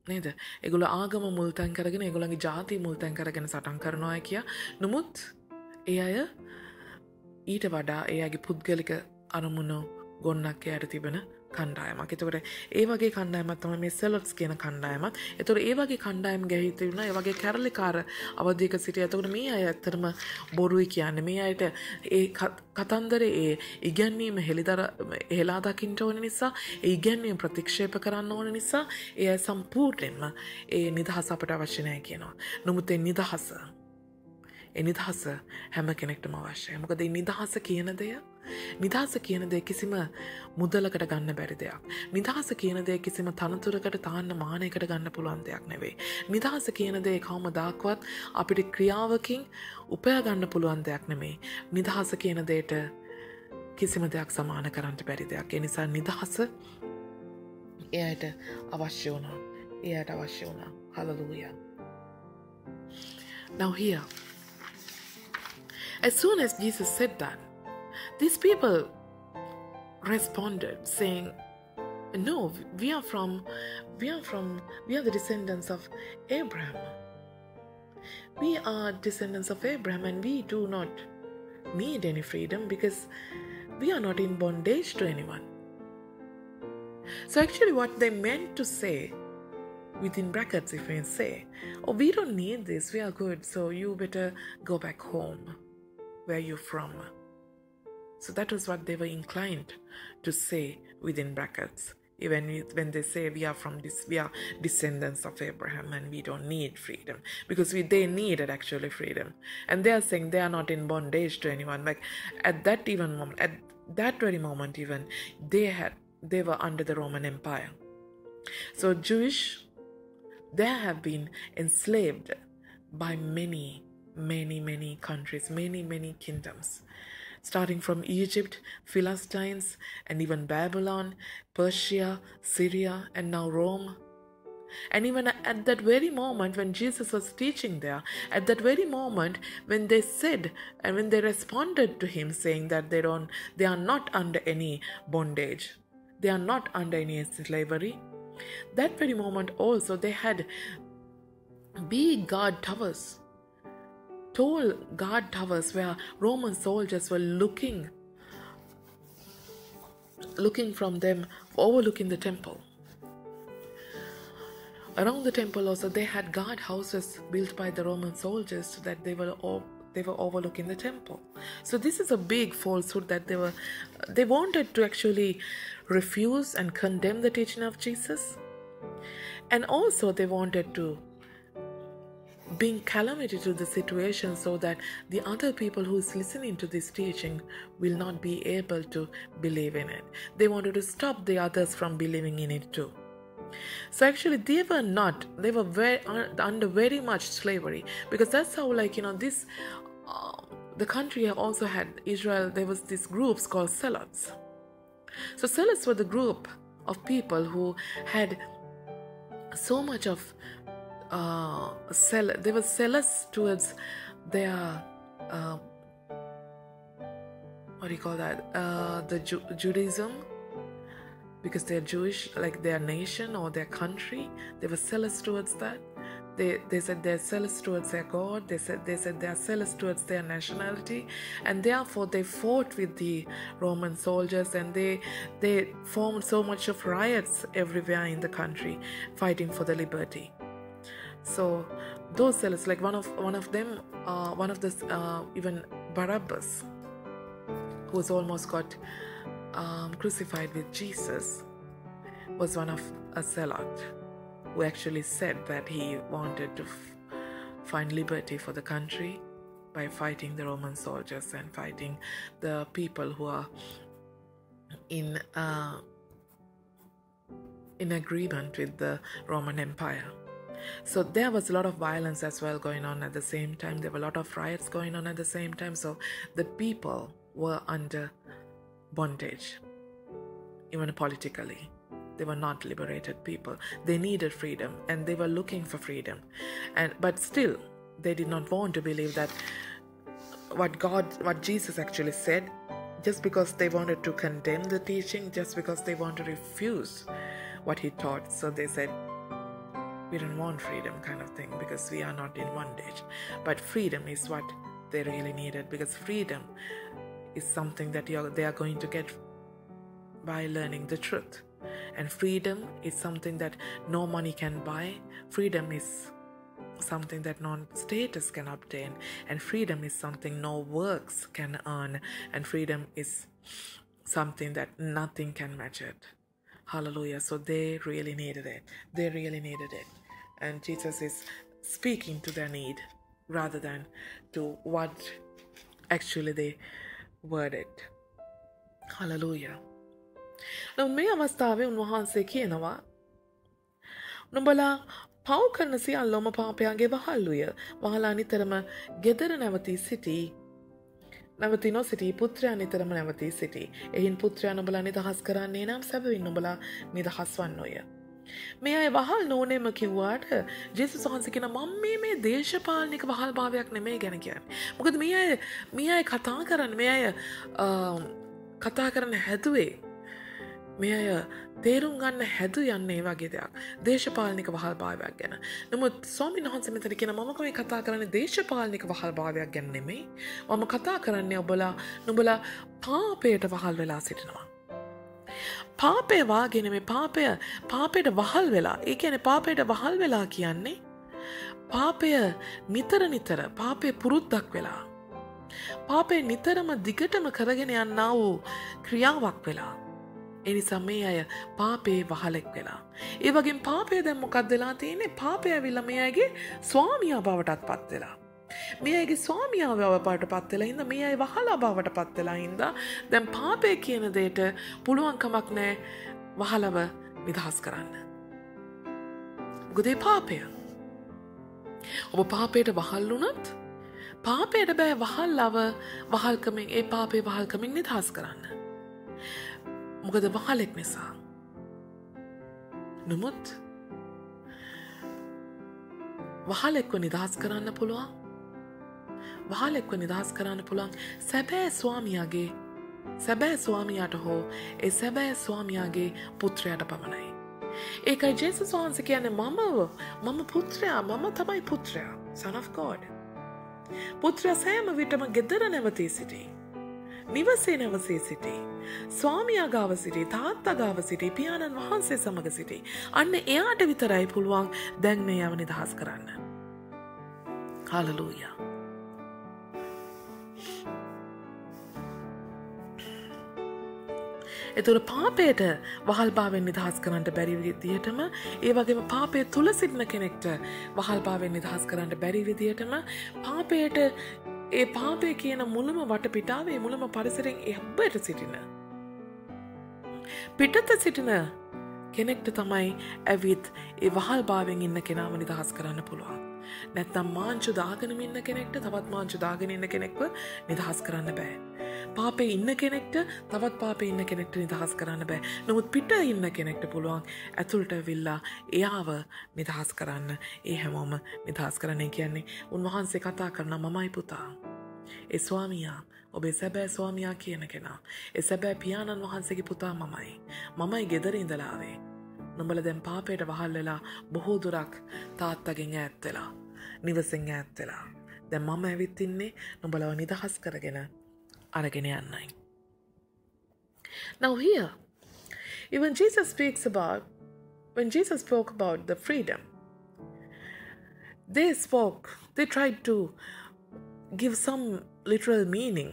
නේද? ඒගොල්ලෝ ආගම මුල් තැන් කරගෙන, ඒගොල්ලන්ගේ ජාතිය මුල් තැන් කරගෙන සටන් කරනවා කියා. නමුත් ඒ අය ඊට වඩා එයාගේ පුද්ගලික අරමුණු ගොන්නක් එයාට තිබෙන කණ්ඩායමක්. එතකොට ඒ වගේ කණ්ඩායමක් තමයි මේ සෙලොට්ස් කියන කණ්ඩායමත්. එතකොට ඒ වගේ කණ්ඩායම් ගැහිලා තිබුණා. ඒ වගේ කැරලිකාර අවධියක සිටියා. එතකොට මේ අය ඇත්තටම බොරුයි කියන්නේ. මේ අයට ඒ කතන්දරේ ඒ ඉගැන්වීම හෙලා දකින්න ඕන නිසා, ඒ ඉගැන්වීම ප්‍රතික්ෂේප කරන්න ඕන නිසා ඒ අය සම්පූර්ණයෙන්ම ඒ නිදහස අපට අවශ්‍ය නැහැ කියනවා. නමුත් ඒ නිදහස හැම කෙනෙක්ටම අවශ්‍යයි. මොකද මේ නිදහස කියන දේ කිසිම මුදලකට ගන්න බැරි දෙයක්. නිදහස කියන දේ කිසිම තනතුරකට තාන්න මානයකට ගන්න පුළුවන් දෙයක් නෙවෙයි. නිදහස කියන දේ කවමදාකවත් අපිට ක්‍රියාවකින් උපයා ගන්න පුළුවන් දෙයක් නෙමෙයි. නිදහස කියන දෙයට කිසිම දෙයක් සමාන කරන්න බැරි දෙයක්. ඒ නිසා නිදහස එයාට අවශ්‍ය වුණා. Hallelujah. Now here, as soon as Jesus said that, these people responded saying, no, we are the descendants of Abraham. We are descendants of Abraham and we do not need any freedom because we are not in bondage to anyone. So actually what they meant to say, within brackets if we say, oh, we don't need this, we are good, so you better go back home where you're from. So that was what they were inclined to say within brackets. Even when they say we are descendants of Abraham and we don't need freedom, because they needed actually freedom, and they are saying they are not in bondage to anyone. Like at that very moment even they were under the Roman Empire. So Jewish, they have been enslaved by many countries, many kingdoms, starting from Egypt, Philistines, and even Babylon, Persia, Syria, and now Rome. And even at that very moment when Jesus was teaching there, at that very moment when they said and when they responded to him saying that they are not under any bondage, they are not under any slavery, that very moment also they had big guard towers, tall guard towers where Roman soldiers were looking from them, overlooking the temple. Around the temple also they had guard houses built by the Roman soldiers so that they were overlooking the temple. So this is a big falsehood that they wanted to actually refuse and condemn the teaching of Jesus, and also they wanted to bring calamity to the situation so that the other people who is listening to this teaching will not be able to believe in it. They wanted to stop the others from believing in it too. So actually they were under very much slavery, because that's how the country also had Israel, there was these groups called zealots. So zealots were the group of people who had so much of they were zealous towards their what do you call that, the Judaism, because they're Jewish, like their nation or their country. They were zealous towards that. They said they're zealous towards their God. They said they're zealous towards their nationality, and therefore they fought with the Roman soldiers, and they formed so much of riots everywhere in the country, fighting for the liberty. So those zealots, like one of them, even Barabbas, who was almost got crucified with Jesus, was one of a zealot who actually said that he wanted to find liberty for the country by fighting the Roman soldiers and fighting the people who are in agreement with the Roman Empire. So there was a lot of violence as well going on at the same time. There were a lot of riots going on at the same time. So the people were under bondage, even politically. They were not liberated people. They needed freedom, and they were looking for freedom. But still, they did not want to believe that what Jesus actually said, just because they wanted to condemn the teaching, just because they want to refuse what he taught. So they said, we don't want freedom, kind of thing, because we are not in bondage. But freedom is what they really needed, because freedom is something that they are going to get by learning the truth. And freedom is something that no money can buy. Freedom is something that no status can obtain. And freedom is something no works can earn. And freedom is something that nothing can match it. Hallelujah. So they really needed it. They really needed it. And Jesus is speaking to their need rather than to what actually they worded. Hallelujah. මේ අවස්ථාවේ උන්වහන්සේ කියනවා, නුඹලා පව් කරන සියල්ලෝම පාපයාගේ වහල්ලුය. වහලා නිතරම ගෙදර නැවතී සිටි. නැවතී නොසිටි පුත්‍රයා නිතරම නැවතී සිටි. එහින් පුත්‍රයා නුඹලා නිදහස් කරන්නේ නම් සැබවින් නුඹලා නිදහස් වන්නෝය. මේ අය වහල් නොවනේම කිව්වාට ජේසුස් වහන්සේ කියන මම මේ දේශපාලනික වහල් භාවයක් නෙමෙයි ගැන කියන්නේ. මොකද මේ අය කතා කරන්න හැදුවේ, මේ අය තේරුම් ගන්න හැදු යන්නේ වගේ දෙයක්, දේශපාලනික වහල් භාවයක් ගැන. නමුත් ස්වාමීන් වහන්සේ මෙතන කියන මම මේ කතා කරන්නේ දේශපාලනික වහල් භාවයක් ගැන නෙමෙයි. මම කතා කරන්නේ නුඹලා පාපයට වහල් වෙලා සිටිනවා. පාපය වාගේ නෙමෙයි, පාපයට වහල් වෙලා. ඒ කියන්නේ පාපයට වහල් වෙලා කියන්නේ පාපය නිතර පාපය පුරුද්දක් වෙලා. පාපය නිතරම දිගටම කරගෙන යන්නා වූ ක්‍රියාවක් වෙලා. ඒ නිසා මේ අය පාපේ වහලෙක් වෙලා. ඒ වගේම පාපය දැන් මොකක්ද වෙලා තියෙන්නේ? පාපය ඇවිල්ලා මේ අයගේ ස්වාමියා බවටත් පත් වෙලා. මේ අයගේ ස්වාමියා බවට පත් වෙලා ඉඳ මේ අය වහලා බවට පත් වෙලා ඉඳ දැන් පාපය කියන දෙයට පුළුවන් කමක් නැහැ වහලව නිදහස් කරන්න. මොකද ඒ පාපය. ඔබ පාපයට වහල් වුණත් පාපයට බෑ වහල්කමින් ඒ පාපේ වහල්කමින් නිදහස් කරන්න. මොකද වහලෙක් නිසා. නමුත් වහලෙක්ව නිදහස් කරන්න පුළුවන්. වහලෙක්ව නිදහස් කරන්න පුළුවන් සැබෑ ස්වාමියාට හෝ ඒ සැබෑ ස්වාමියාගේ පුත්‍රයාට පමණයි. ඒකයි ජේසුස් වහන්සේ කියන්නේ මම පුත්‍රයා, මම තමයි පුත්‍රයා, son of God. පුත්‍රයා සෑම විටම ගෙදර නැවතී සිටී. නිවසේ නැවතී සිටී. ස්වාමියා ගාව සිටී, තාත්තා ගාව සිටී, පියාණන් වහන්සේ සමග සිටී. අන්න එයාට විතරයි පුළුවන් දැන් මේ යව නිදහස් කරන්න. හලෙලූයා. එතකොට පාපයට වහල්භාවයෙන් නිදහස් කරන්න බැරි විදියටම, ඒ වගේම පාපය තුල සිටින කෙනෙක්ට වහල්භාවයෙන් නිදහස් කරන්න බැරි විදියටම පාපයට ඒ පාපය කියන මුලම වටපිටාවේ මුලම පරිසරයෙන් එහාට සිටින පිටත සිටින කෙනෙක්ට තමයි ඇවිත් ඒ වහල්භාවයෙන් ඉන්න කෙනාව නිදහස් කරන්න පුළුවන්. නැත්නම් මාංචු දාගෙන ඉන්න කෙනෙක්ට තවත් මාංචු දාගෙන ඉන්න කෙනෙක්ව නිදහස් කරන්න බෑ. පාපේ ඉන්න කෙනෙක්ට තවත් පාපේ ඉන්න කෙනෙක්ට නිදහස් කරන්න බෑ. නමුත් පිට ඉන්න කෙනෙක්ට පුළුවන් ඇතුළට ඇවිල්ලා එයාව නිදහස් කරන්න. ඒ හැමෝම නිදහස් කරන්න කියන්නේ උන්වහන්සේ කතා කරන මමයි පුතා. ඒ ස්වාමියා ඔබේ සැබෑ ස්වාමියා කියන කෙනා. ඒ සැබෑ පියාණන් වහන්සේගේ පුතා මමයි. මමයි ගෙදර ඉඳලා ආවේ. නුඹලා දැන් පාපයට වහල් වෙලා බොහෝ දුරක් තාත්තගෙන් ඈත් වෙලා, නිවසෙන් ඈත් වෙලා. දැන් මම ඇවිත් ඉන්නේ නුඹලව නිදහස් කරගෙන අරගෙන යන්නයි. Now here, even when Jesus spoke about the freedom, they tried to give some literal meaning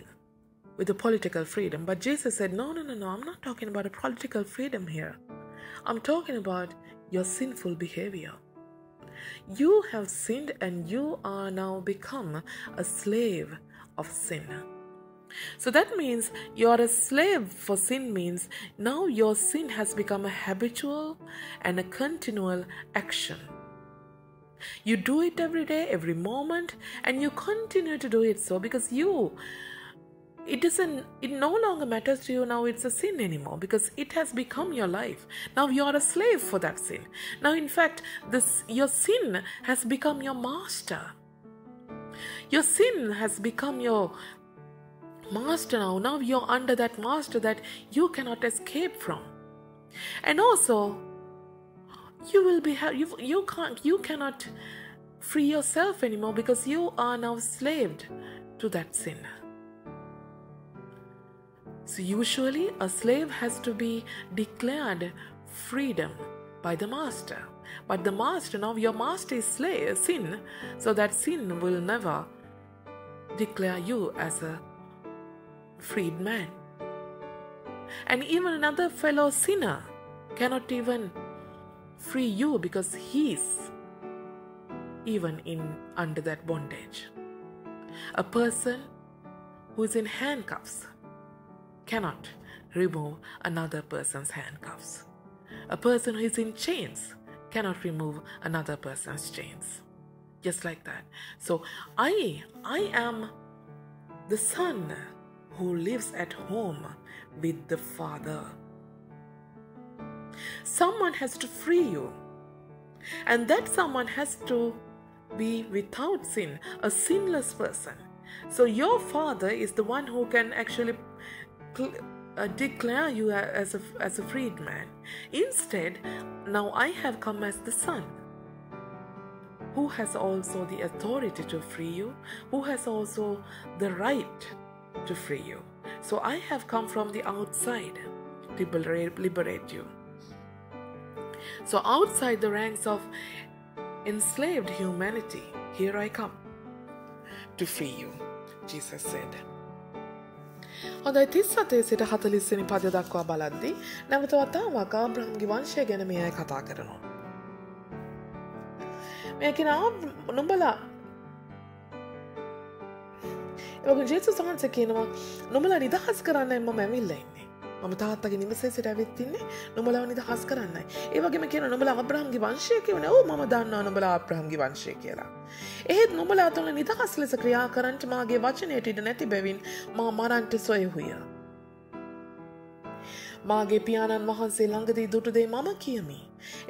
with the political freedom. But Jesus said, no, I'm not talking about a political freedom here. I'm talking about your sinful behavior. You have sinned and you are now become a slave of sin. So that means you are a slave for sin means now your sin has become a habitual and a continual action. You do it every day, every moment, and you continue to do it so because it no longer matters to you now. It's a sin anymore because it has become your life. Now you are a slave for that sin. Now in fact your sin has become your master. Your sin has become your master now. Now you're under that master that you cannot escape from. And also you cannot free yourself anymore because you are now slaved to that sin. So usually a slave has to be declared freedom by the master. But the master, now your master is sin, so that sin will never declare you as a freed man. And even another fellow sinner cannot even free you because he's even under that bondage. A person who is in handcuffs cannot remove another person's handcuffs. A person who is in chains cannot remove another person's chains. Just like that. So I am the son who lives at home with the Father. Someone has to free you, and that someone has to be without sin, a sinless person. So your Father is the one who can actually declare you as a freed man. Instead, now I have come as the Son, who has also the authority to free you, who has also the right to free you. So I have come from the outside to liberate you. So outside the ranks of enslaved humanity, here I come to free you, Jesus said. හොඳයි 37 සිට 40 වෙනි පද දක්වා බලද්දී නැවත වතාවක් ආබ්‍රහම්ගේ වංශය ගැන මේ අය කතා කරනවා. මේ කියන නුඹලා ඔබ ජේසුස් වහන්සේ කියනවා නුඹලා නිදහස් කරන්නයි මම ඇවිල්ලා ඉන්නේ. මම තාත්තගේ නිවසේ සිට ඇවිත් ඉන්නේ නුඹලව නිදහස් කරන්නයි. ඒ වගේම කියනවා නුඹලා ආබ්‍රහම්ගේ වංශය කියවනේ. ඔව් මම දන්නවා නුඹලා ආබ්‍රහම්ගේ වංශය කියලා. එහෙත් නුඹලා තුළ නිදහස් ලෙස ක්‍රියා කරන්නට මාගේ වචනයට ඉඩ නැති බැවින් මා මරන්ට සොයහුය. මාගේ පියාණන් වහන්සේ ළඟදී දුටු දේ මම කියමි.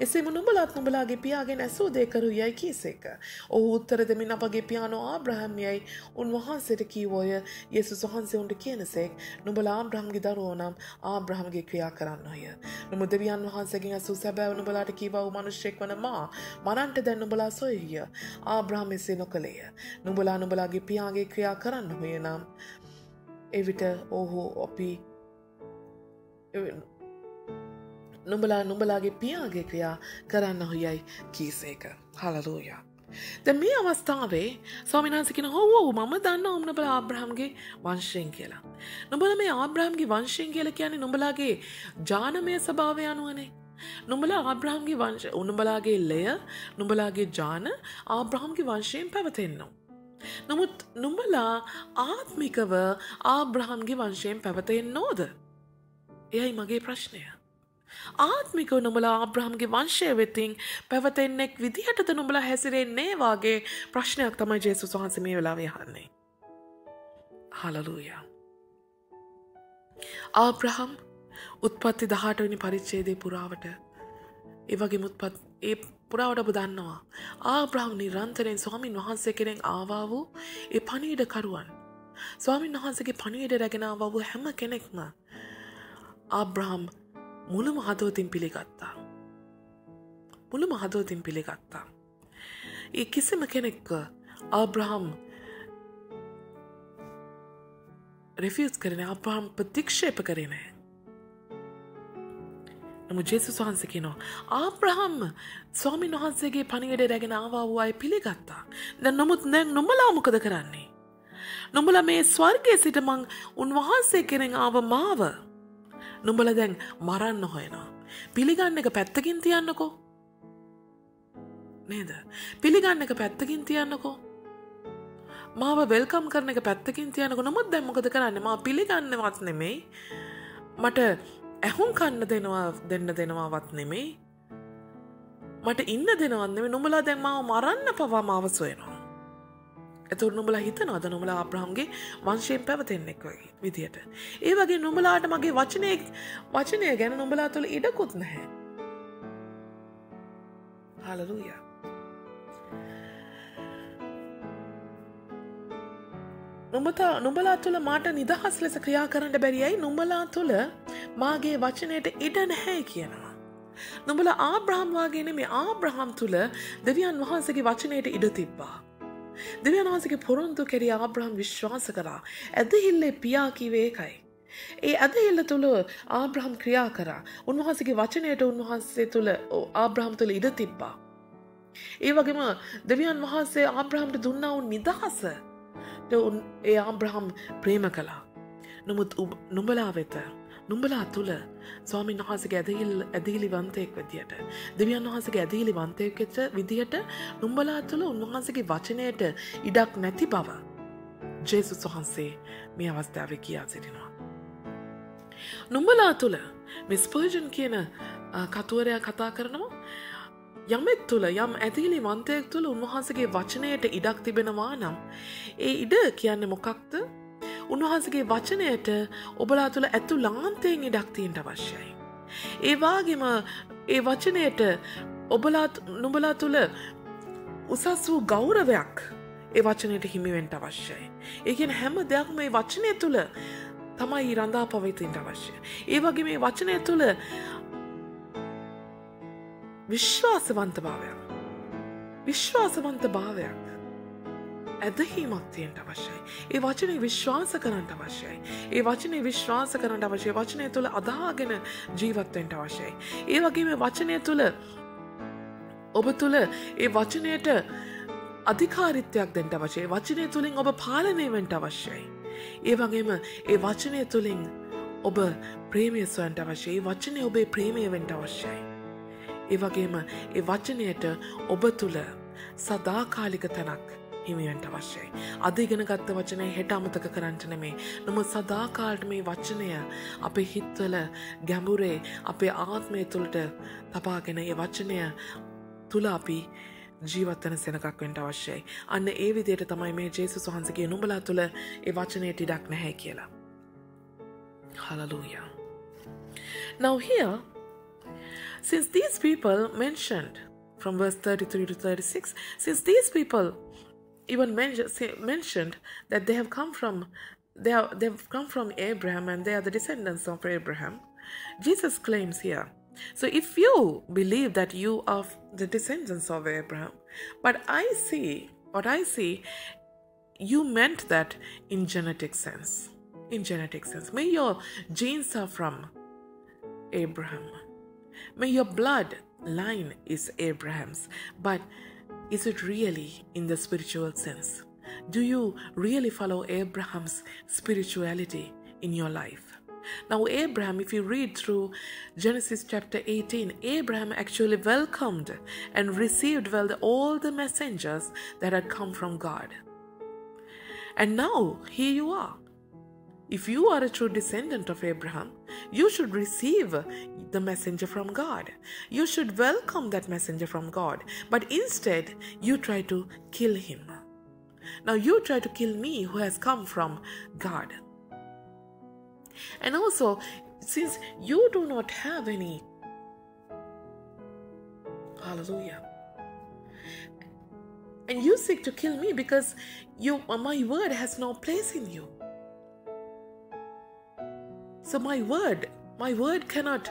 එසේම නුඹලාත් නුඹලාගේ පියාගෙන් ඇසූ දේ කරු යයි කීසේක. ඔහු උත්තර දෙමින් අපගේ පියාණෝ ආබ්‍රහම් යයි උන්වහන්සේට කීවෝය. යේසුස් වහන්සේ උන්ට කියනසේක් නුඹලා ආබ්‍රහම්ගේ දරුවෝ නම් ආබ්‍රහම්ගේ ක්‍රියා කරන්නෝය. නමුත් දෙවියන් වහන්සේගෙන් ඇසූ සැබෑව නුඹලාට කීවා වූ මිනිසෙක් වන මා මරන්ට දැන් නුඹලා සොයහුය. ආබ්‍රහම් එසේ නොකළේය. නුඹලා නුඹලාගේ පියාගේ ක්‍රියා කරන්නෝය නම් එවිට ඔහු අපි නුඹලාගේ පියාගේ ක්‍රියා කරන්න හොයයි කීසේක. හලලූයා. දැන් මේ අවස්ථාවේ ස්වාමීන් වහන්සේ කියන ඔව් මම දන්නවා නුඹලා ආබ්‍රහම්ගේ වංශයෙන් කියලා. නුඹලා මේ ආබ්‍රහම්ගේ වංශයෙන් කියලා කියන්නේ නුඹලාගේ ජානමය ස්වභාවය අනුවනේ. නුඹලා ආබ්‍රහම්ගේ වංශ නුඹලාගේ ලය නුඹලාගේ ජාන ආබ්‍රහම්ගේ වංශයෙන් පැවතෙනවා. නමුත් නුඹලා ආත්මිකව ආබ්‍රහම්ගේ වංශයෙන් පැවතෙන්නේ නොද? එයයි මගේ ප්‍රශ්නය. ආත්මිකව නුඹලා ආබ්‍රහම්ගේ වංශය වෙතින් පැවතෙන්නෙක් විදිහටද නුඹලා හැසිරෙන්නේ වාගේ ප්‍රශ්නයක් තමයි ජේසුස් වහන්සේ මේ වෙලාවේ අහන්නේ. හලලූයා. ආබ්‍රහම් උත්පත්ති 18 වෙනි පරිච්ඡේදයේ පුරාවට ඒ වගේම ඒ පුරාවට ඔබ දන්නවා ආබ්‍රහම් නිරන්තරයෙන් ස්වාමින් වහන්සේ කෙරෙන් ආවා වූ ඒ පණිවිඩකරුවන් ස්වාමින් වහන්සේගේ පණිවිඩ රැගෙන ආවා වූ හැම කෙනෙක්ම ආබ්‍රහම් මුළුම හදවතින් පිළිගත්තා. මුළුම හදවතින් පිළිගත්තා. ඒ කිසිම කෙනෙක්ව ආබ්‍රහම් රිෆියුස් කරේ නැහැ. ආබ්‍රහම් ප්‍රතික්ෂේප කරේ නැහැ. නමුත් ජේසුස් වහන්සේ කියනවා ආබ්‍රහම් ස්වාමීන් වහන්සේගේ පණිවිඩය රැගෙන ආවා වූ අය පිළිගත්තා. දැන් නුඹලා මොකද කරන්නේ? නුඹලා මේ ස්වර්ගයේ සිට මං උන්වහන්සේ කෙරෙන් ආව මාව නුඹලා දැන් මරන්න හොයනවා. පිළිගන්න එක පැත්තකින් තියන්නකෝ. නේද? පිළිගන්න එක පැත්තකින් තියන්නකෝ. මාව වෙල්කම් කරන එක පැත්තකින් තියන්නකෝ. නමුත් දැන් මොකද කරන්නේ? මාව පිළිගන්නවත් නෙමෙයි. මට ඇහුම් කන්න දෙනවාවත් නෙමෙයි. මට ඉන්න දෙනවත් නෙමෙයි. නුඹලා දැන් මාව මරන්න පවා මාව සොයනවා. එතකොට නුඹලා හිතනවාද නුඹලා ආබ්‍රහම්ගේ වංශයෙන් පැවතෙන්නෙක් වගේ විදියට? ඒ වගේ නුඹලාට මගේ වචනය ගැන නුඹලා තුළ ඉඩකුත් නැහැ. හලලූයා. නුඹලා තුළ මාට නිදහස් ලෙස ක්‍රියා කරන්න බැරි ඇයි? නුඹලා තුළ මාගේ වචනයට ඉඩ නැහැ කියනවා. නුඹලා ආබ්‍රහම් වගේ නෙමෙයි. ආබ්‍රහම් තුළ දෙවියන් වහන්සේගේ වචනයට ඉඩ තිබ්බා. දෙවියන් වහන්සේගේ පොරොන්දු කෙරෙහි ආබ්‍රහම් විශ්වාස කළා. ඇදහිල්ලේ පියා කිව්වේ ඒකයි. ඒ ඇදහිල්ල තුළ ආබ්‍රහම් ක්‍රියා කරා. උන්වහන්සේගේ වචනයට උන්වහන්සේ තුළ ආබ්‍රහම් තුළ ඉඩ තිබ්බා. ඒ වගේම දෙවියන් වහන්සේ ආබ්‍රහම්ට දුන්නා වූ නිදහස ඒ ආබ්‍රහම් ප්‍රේම කළා. නමුත් නුඹලා වෙත නුඹලා තුළ ස්වාමීන් වහන්සේගේ ඇදහිලිවන්තයෙක් විදියට දෙවියන් වහන්සේගේ ඇදහිලිවන්තයෙක් විදියට නුඹලා තුළ උන්වහන්සේගේ වචනයට ඉඩක් නැති බව ජේසුස් වහන්සේ මේ අවස්ථාවේ කියා සිටිනවා. නුඹලා තුළ මේ ස්පර්ජන් කියන කතුවරයා කතා කරනවා යමෙක් තුළ යම් ඇදහිලිවන්තයෙක් තුළ උන්වහන්සේගේ වචනයට ඉඩක් තිබෙනවා නම් ඒ ඉඩ කියන්නේ මොකක්ද? උන්වහන්සේගේ වචනයට ඔබලා තුළ ඇතුළාන්තයෙන් ඉඩක් තියෙන්න අවශ්‍යයි. ඒ වගේම ඒ වචනයට නුඹලා තුළ උසස් වූ ගෞරවයක් ඒ වචනයට හිමි වෙන්න අවශ්‍යයි. ඒ කියන්නේ හැම දෙයක්ම මේ වචනය තුළ තමයි රඳා පවතින්න අවශ්‍යයි. ඒ වගේ මේ වචනය තුළ විශ්වාසවන්ත භාවයක් ඇදහිීමක් තියෙන්ට අවශ්‍යයි. ඒ වචනේ විශ්වාස කරන්න අවශ්‍යයි. ඒ වචනේ විශ්වාස කරන්න අවශ්‍යයි. වචනය තුළ අදාගෙන ජීවත් වෙන්න අවශ්‍යයි. ඒ වගේම වචනය තුළ ඔබ තුළ ඒ වචනයට අධිකාරීත්වයක් දෙන්න අවශ්‍යයි. වචනය තුළින් ඔබ පාලනය වෙන්න අවශ්‍යයි. ඒ වගේම ඒ වචනය තුළින් ඔබ ප්‍රේමය සොයන්න අවශ්‍යයි. ඒ වචනේ ඔබේ ප්‍රේමය වෙන්න අවශ්‍යයි. ඒ වගේම ඒ වචනයට ඔබ තුළ සදාකාලික තැනක් හිමිවෙන්න අවශ්‍යයි. අද ඉගෙන ගත්ත වචනය හෙට අමතක කරන්න නෙමෙයි. නමුත් සදාකාලට මේ වචනය අපේ හිතවල ගැඹුරේ අපේ ආත්මය තුළට තබාගෙන ඒ වචනය තුළ අපි ජීවත් වෙන සෙනඟක් වෙන්න අවශ්‍යයි. අන්න ඒ විදිහට තමයි මේ ජේසුස් වහන්සේගේ නුඹලා තුළ ඒ වචනයට ඉඩක් නැහැ කියලා. Hallelujah. Now here, since these people mentioned from verse 33 to 36, since these people even mentioned that they've come from Abraham and they are the descendants of Abraham, Jesus claims here, so if you believe that you are the descendants of Abraham, but what I see, you meant that in genetic sense. May your genes are from Abraham. May your blood line is Abraham's, but is it really in the spiritual sense? Do you really follow Abraham's spirituality in your life? Now Abraham, if you read through Genesis chapter 18, Abraham actually welcomed and received well all the messengers that had come from God. And now here you are. if you are a true descendant of Abraham, you should receive the messenger from God. You should welcome that messenger from God. But instead, you try to kill him. Now you try to kill me who has come from God. And also, since you do not have any, hallelujah, and you seek to kill me because my word has no place in you. So my word cannot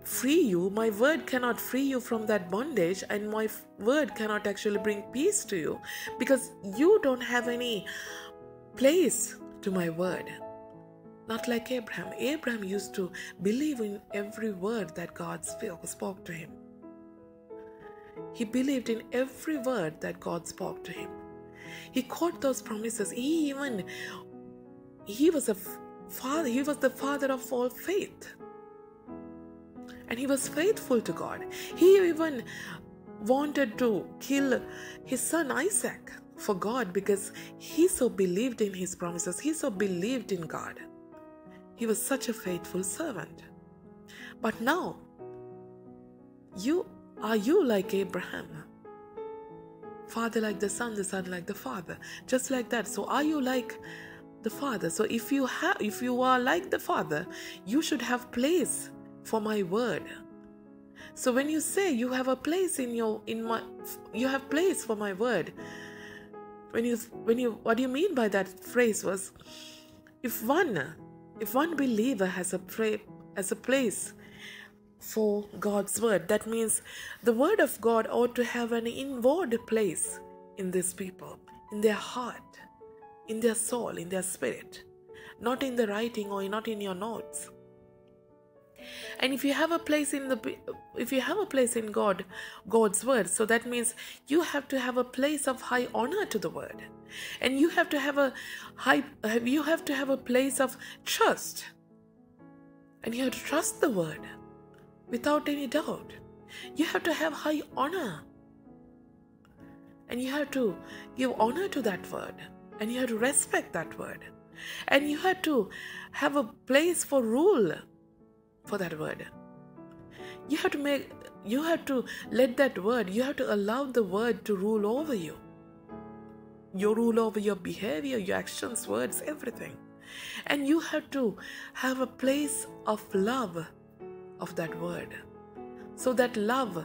free you. My word cannot free you from that bondage, and my word cannot actually bring peace to you because you don't have any place to my word. Not like Abraham. Abraham used to believe in every word that God spoke to him. He believed in every word that God spoke to him. He caught those promises. He was the father of all faith. And he was faithful to God. He even wanted to kill his son Isaac for God because he so believed in his promises. He so believed in God. He was such a faithful servant. But now, are you like Abraham? Father like the son like the father. Just like that. So are you like the father? So if you are like the father, you should have place for my word. So when you say you have a place you have place for my word, what do you mean by that phrase was, if one believer has a place for God's word, that means the word of God ought to have an inward place in these people, in their heart, in their soul, in their spirit, not in the writing or not in your notes. And if you have a place in God's word, so that means you have to have a place of high honor to the word, and you have to have a place of trust, and you have to trust the word without any doubt. You have to have high honor, and you have to give honor to that word, and you have to respect that word, and you have to have a place for rule for that word. You have to let that word, you have to allow the word to rule over you. You rule over your behavior, your actions, words, everything. And you have to have a place of love of that word. So that love,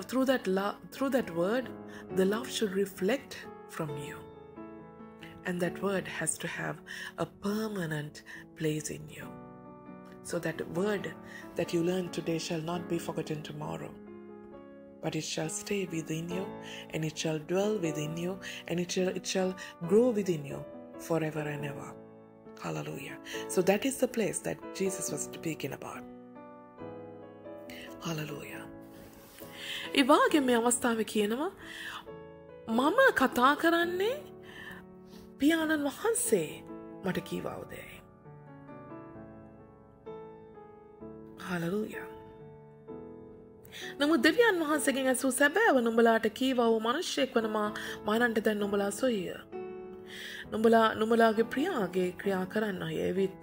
through that word, the love should reflect from you. And that word has to have a permanent place in you. So that word that you learn today shall not be forgotten tomorrow, but it shall stay within you, and it shall dwell within you, and it shall grow within you forever and ever. Hallelujah. So that is the place that Jesus was speaking about. Hallelujah. ඉවාගේ මේ අවස්ථාවේ කියනවා මම කතා කරන්නේ පියාණන් වහන්සේ මට කීවා උදේ. Hallelujah. නමුත් දෙවියන් වහන්සේගෙන් ඇසූ සැබෑව නුඹලාට කීවා වූ මිනිසෙක් වන මානන්ට දැන් නුඹලා සොයිය. නුඹලාගේ ප්‍රියාගේ ක්‍රියා කරන්න ඇවිත්.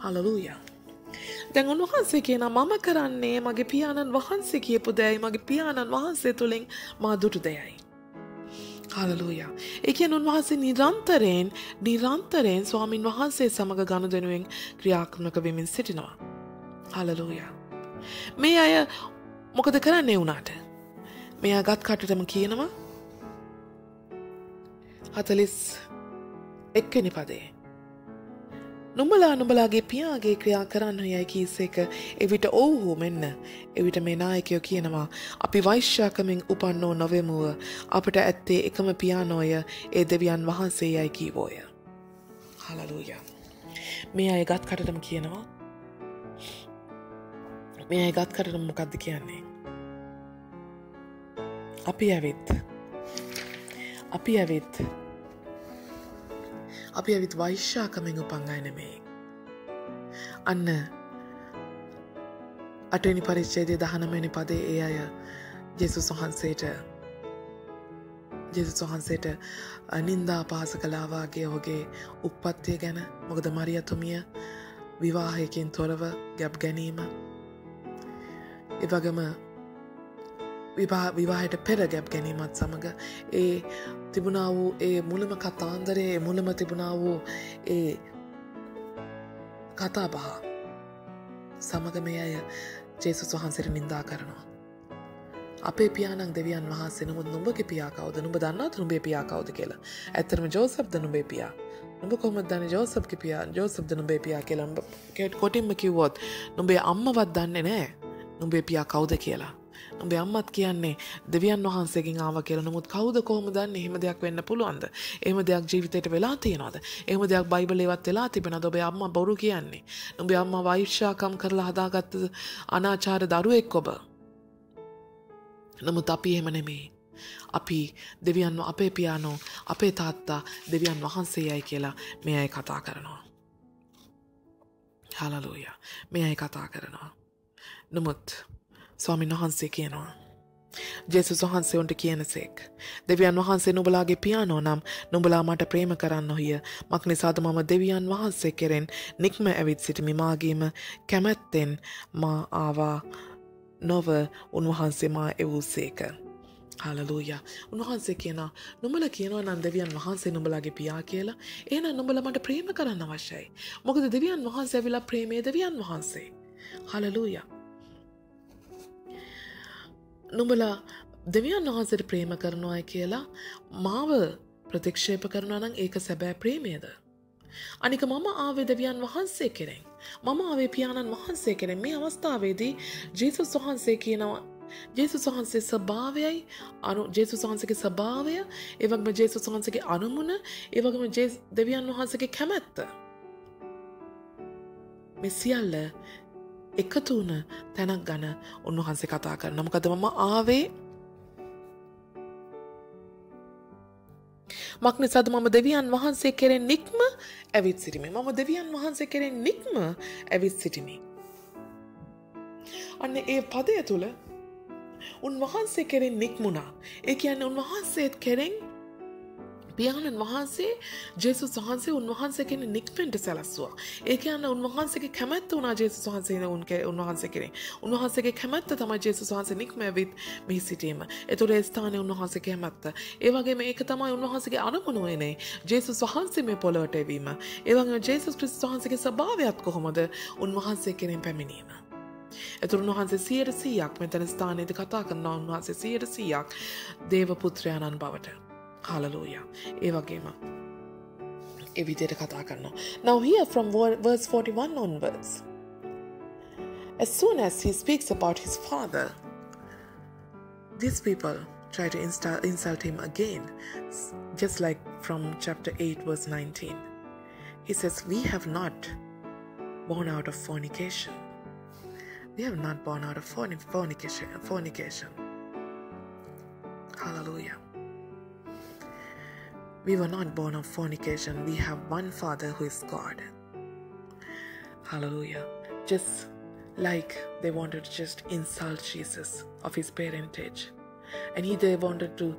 Hallelujah. දැන් උන්වහන්සේ කියනවා මම කරන්නේ මගේ පියාණන් වහන්සේ කියපු දෙයයි, මගේ පියාණන් වහන්සේ තුලින් මා දුටු දෙයයි. Hallelujah. ඒ කියන්නේ උන්වහන්සේ නිරන්තරයෙන් ස්වාමින් වහන්සේ සමග ගනුදෙනුවෙන් ක්‍රියාත්මක වෙමින් සිටිනවා. Hallelujah. මේ අය මොකද කරන්නේ වුණාට? මේ අය ගත් කටටම කියනවා 41 වෙනි පදේ. නුඹලාගේ පියාගේ ක්‍රියා කරන්න යයි කීසේක එවිට ඔව්හු මෙන්න එවිට මේ නායකයෝ කියනවා අපි වෛශ්‍යාකමෙන් උපන්නෝ නොවෙමුව අපට ඇත්තේ එකම පියාණෝය ඒ දෙවියන් වහන්සේ යයි කීවෝය. Hallelujah. මේ අය ගත් කටටම කියනවා මේ අය ගත් කටටම මොකද්ද කියන්නේ? අපි ඇවිත් වෛශ්‍යාකමෙන් උපන් අය නෙමෙයි. අන්න 8 වෙනි පරිච්ඡේදයේ 19 වෙනි පදයේ ඒ අය ජේසුස් ජේසුස් වහන්සේට නින්දා පහස කළා වාගේ ඔහුගේ උප්පත්තිය ගැන. මොකද මරියතුමිය විවාහයකින් තොරව ගැබ් ගැනීම, ඒ වගේම විවාහයට පෙර ගැබ් ගැනීමත් සමග ඒ තිබුණා වූ ඒ මුලම කතාන්දරයේ මුලම තිබුණා වූ ඒ කතා බහ සමග මේ අය ජේසුස් වහන්සේට නින්දා කරනවා. අපේ පියාණන් දෙවියන් වහන්සේ නමුත් නුඹගේ පියා කවුද? නුඹ දන්නවද නුඹේ පියා කවුද කියලා? ඇත්තටම ජෝසප්ද නුඹේ පියා? නුඹ කොහොමද දන්නේ ජෝසප්ගේ පියා? ජෝසප්ද නුඹේ පියා කියලා? කොටින්ම කිව්වොත් නුඹේ අම්මවත් දන්නේ නැහැ නුඹේ පියා කවුද කියලා. නුඹේ අම්මත් කියන්නේ දෙවියන් වහන්සේගෙන් ආවා කියලා. නමුත් කවුද කොහොමද දන්නේ? එහෙම දෙයක් වෙන්න පුළුවන්ද? එහෙම දෙයක් ජීවිතේට වෙලා තියෙනවද? එහෙම දෙයක් බයිබලේවත් වෙලා තිබෙනවද? ඔබේ අම්මා බොරු කියන්නේ. නුඹේ අම්මා වෛශ්‍යාකම් කරලා හදාගත්ත අනාචාර දරුවෙක් ඔබ. නමුත් අපි එහෙම නෙමෙයි. අපි දෙවියන් අපේ පියාණෝ අපේ තාත්තා දෙවියන් වහන්සේයයි කියලා මේ අය කතා කරනවා. හලලූයා. මේ අය කතා කරනවා. නමුත් ස්වාමීන් වහන්සේ කියනවා ජේසුස් වහන්සේ උන්ට කියනසේක් දෙවියන් වහන්සේ නුඹලාගේ පියාණෝ නම් නුඹලා මට ප්‍රේම කරන්න ඔහිය. මක් නිසාද මම දෙවියන් වහන්සේ කෙරෙන් නික්ම ඇවිත් සිටිමි. මාගේම කැමැත්තෙන් මා ආවා නොව උන්වහන්සේ මා එවූසේක. හලලූයා. උන්වහන්සේ කියනවා නුඹලා කියනවා නම් දෙවියන් වහන්සේ නුඹලාගේ පියා කියලා. එහෙනම් නුඹලා මට ප්‍රේම කරන්න අවශ්‍යයි. මොකද දෙවියන් වහන්සේ ඇවිල්ලා ප්‍රේමයේ දෙවියන් වහන්සේ. හලලූයා. නුඹලා දෙවියන් වහන්සේට ප්‍රේම කරනවා කියලා මාව ප්‍රතික්ෂේප කරනවා නම් ඒක සැබෑ ප්‍රේමයද? අනික මම ආවේ දෙවියන් වහන්සේ කෙරෙන්. මම ආවේ පියාණන් වහන්සේ කෙරෙන්. මේ අවස්ථාවේදී ජේසුස් වහන්සේ කියනවා ජේසුස් වහන්සේ ස්වභාවයයි ජේසුස් වහන්සේගේ ස්වභාවය, ඒ වගේම ජේසුස් වහන්සේගේ අනුමුණ, ඒ වගේම දෙවියන් වහන්සේගේ කැමැත්ත, මේ සියල්ල එකතු වුණ තැනක් ගැන උන්වහන්සේ කතා කරනවා. මොකද මම ආවේ මක් නිසාද මම දෙවියන් වහන්සේ කෙරෙන් නික්ම ඇවිත් සිටිමි. මම දෙවියන් වහන්සේ කෙරෙන් නික්ම ඇවිත් සිටිමි. අන්න ඒ පදය තුල උන්වහන්සේ කෙරෙන් නික්මුණා. ඒ කියන්නේ උන්වහන්සේත් කෙරෙන් පියාණන් වහන්සේ ජේසුස් වහන්සේ උන්වහන්සේ කෙරෙන් නික්මෙන්ට සැලැස්සුවා. ඒ කියන්නේ උන්වහන්සේගේ කැමැත්ත වුණා ජේසුස් වහන්සේ උන්වහන්සේ කෙරෙන්. උන්වහන්සේගේ කැමැත්ත තමයි ජේසුස් වහන්සේ නික්ම ඇවිත් මෙහි සිටීම. ඒතොර ඒ ස්ථානයේ උන්වහන්සේගේ කැමැත්ත. ඒ වගේම ඒක තමයි උන්වහන්සේගේ අනුමුණ වෙන්නේ. ජේසුස් වහන්සේ මේ පොළොවට එවීම. ඒ වගේම ජේසුස් ක්‍රිස්තුස් වහන්සේගේ ස්වභාවයත් කොහොමද උන්වහන්සේ කෙරෙන් පැමිණීම. ඒතොර උන්වහන්සේ 100%ක් මෙතන ස්ථානයේදී කතා කරනවා උන්වහන්සේ 100%ක් දේව පුත්‍රයාණන් බවට. Hallelujah. ඒ වගේම ඒ විදිහට කතා කරනවා. Now here from verse 41 onwards. As soon as he speaks about his father, these people try to insult him again, just like from chapter 8 verse 19. He says, we have not born out of fornication. We have not born out of fornication. Hallelujah. We were not born of fornication. We have one Father who is God. Hallelujah. Just like they wanted to just insult Jesus of his parentage. And they wanted to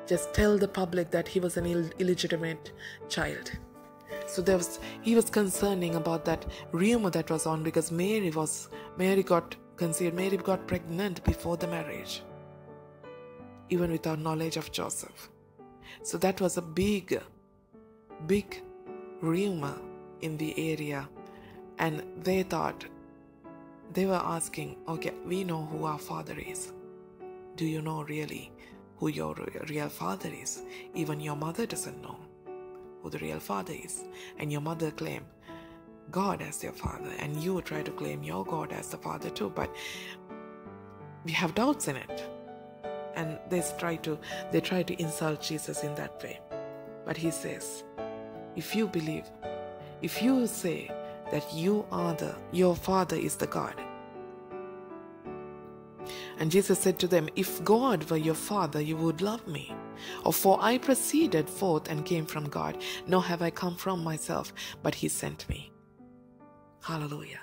just tell the public that he was an illegitimate child. So he was concerning about that rumor that was on, because Mary got conceived. Mary got pregnant before the marriage, even without knowledge of Joseph. So that was a big rumor in the area. And they thought, they were asking, okay, we know who our father is. Do you know really who your real father is? Even your mother doesn't know who the real father is. And your mother claimed God as their father. And you try to claim your God as the father too. But we have doubts in it. And they try to insult Jesus in that way. But he says, if you believe, if you say that your father is the God. And Jesus said to them, if God were your father, you would love me. Or for I proceeded forth and came from God, nor have I come from myself, but he sent me. Hallelujah.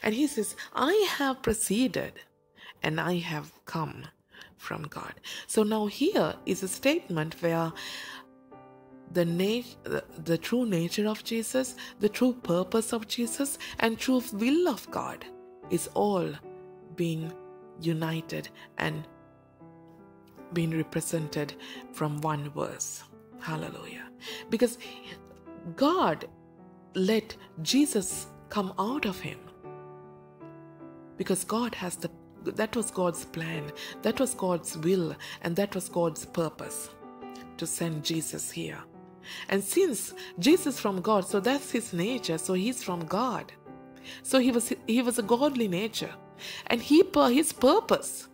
And he says, I have proceeded and I have come from God. So now here is a statement where the true nature of Jesus, the true purpose of Jesus, and true will of God is all being united and being represented from one verse. Hallelujah. Because God let Jesus come out of him. Because that was God's plan, that was God's will, and that was God's purpose to send Jesus here. And since Jesus from God, so that's his nature, so he's from God. So he was a godly nature. And his purpose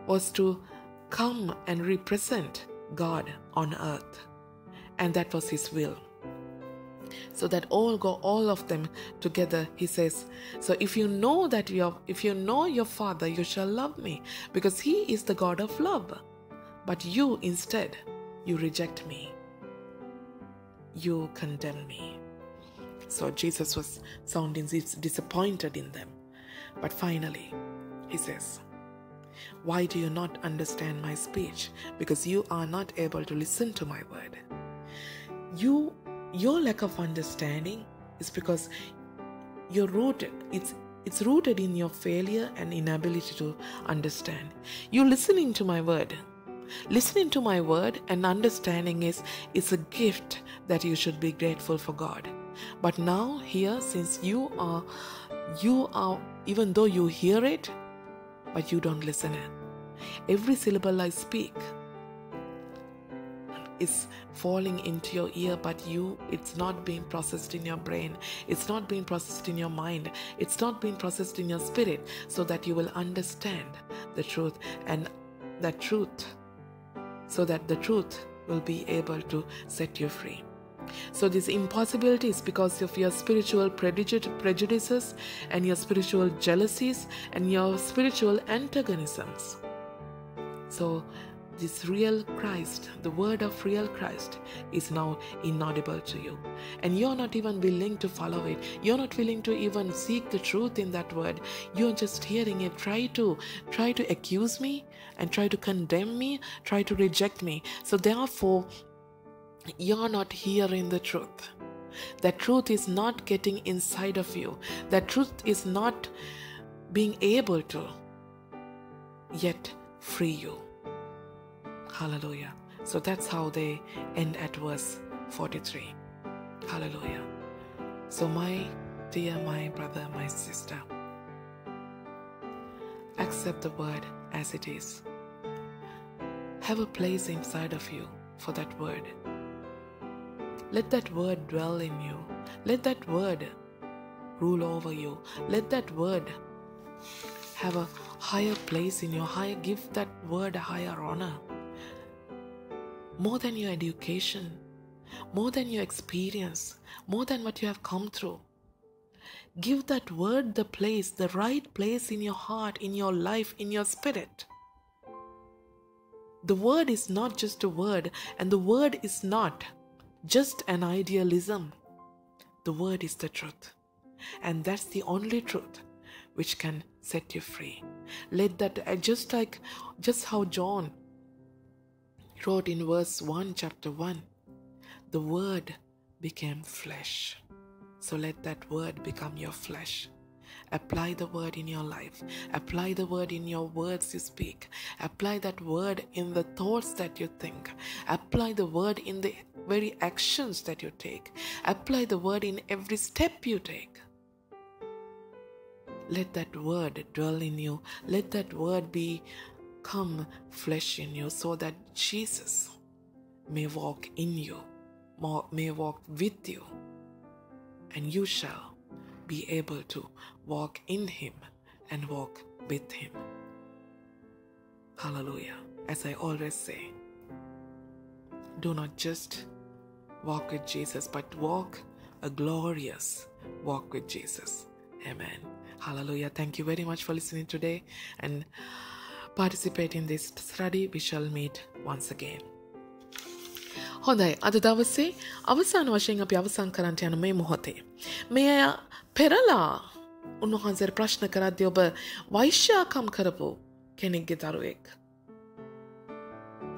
was to come and represent God on earth. And that was his will. So that all of them together, he says, so if you know your Father, you shall love me, because he is the God of love. But you instead, you reject me. You condemn me. So Jesus was sounding disappointed in them. But finally, he says, why do you not understand my speech? Because you are not able to listen to my word. Your lack of understanding is because you're rooted. It's rooted in your failure and inability to understand. You're listening to my word. Listening to my word and understanding is a gift that you should be grateful for God. But now here, since you are, even though you hear it, but you don't listen it. Every syllable I speak is falling into your ear, but it's not being processed in your brain. It's not being processed in your mind. It's not being processed in your spirit, so that you will understand the truth, and that truth, so that the truth will be able to set you free. So this impossibility is because of your spiritual prejudices and your spiritual jealousies and your spiritual antagonisms. So this real Christ, the word of real Christ, is now inaudible to you. And you're not even willing to follow it. You're not willing to even seek the truth in that word. You're just hearing it. Try to accuse me and try to condemn me, try to reject me. So therefore, you're not hearing the truth. That truth is not getting inside of you. That truth is not being able to yet free you. Hallelujah. So that's how they end at verse 43. Hallelujah. So my dear, my brother, my sister, accept the word as it is. Have a place inside of you for that word. Let that word dwell in you. Let that word rule over you. Let that word have a higher place in your give that word a higher honor. More than your education, more than your experience, more than what you have come through. Give that word the place, the right place in your heart, in your life, in your spirit. The word is not just a word, and the word is not just an idealism. The word is the truth. And that's the only truth which can set you free. Let that, just how John wrote in verse 1, chapter 1, the word became flesh. So let that word become your flesh. Apply the word in your life. Apply the word in your words you speak. Apply that word in the thoughts that you think. Apply the word in the very actions that you take. Apply the word in every step you take. Let that word dwell in you. Let that word become flesh in you, so that Jesus may walk in you, may walk with you, and you shall be able to walk in him and walk with him. Hallelujah. As I always say, do not just walk with Jesus, but walk a glorious walk with Jesus. Amen. Hallelujah. Thank you very much for listening today and participate in this study. We shall meet once again. හොඳයි, අද දවසේ අවසාන වශයෙන් අපි අවසන් කරන්නට යන මේ මොහොතේ මේ පෙරලා උන්වහන්සේට ප්‍රශ්න කරද්දී ඔබ වෛශ්‍යාකම් කරපු කෙනෙක්ගේ දරුවෙක්.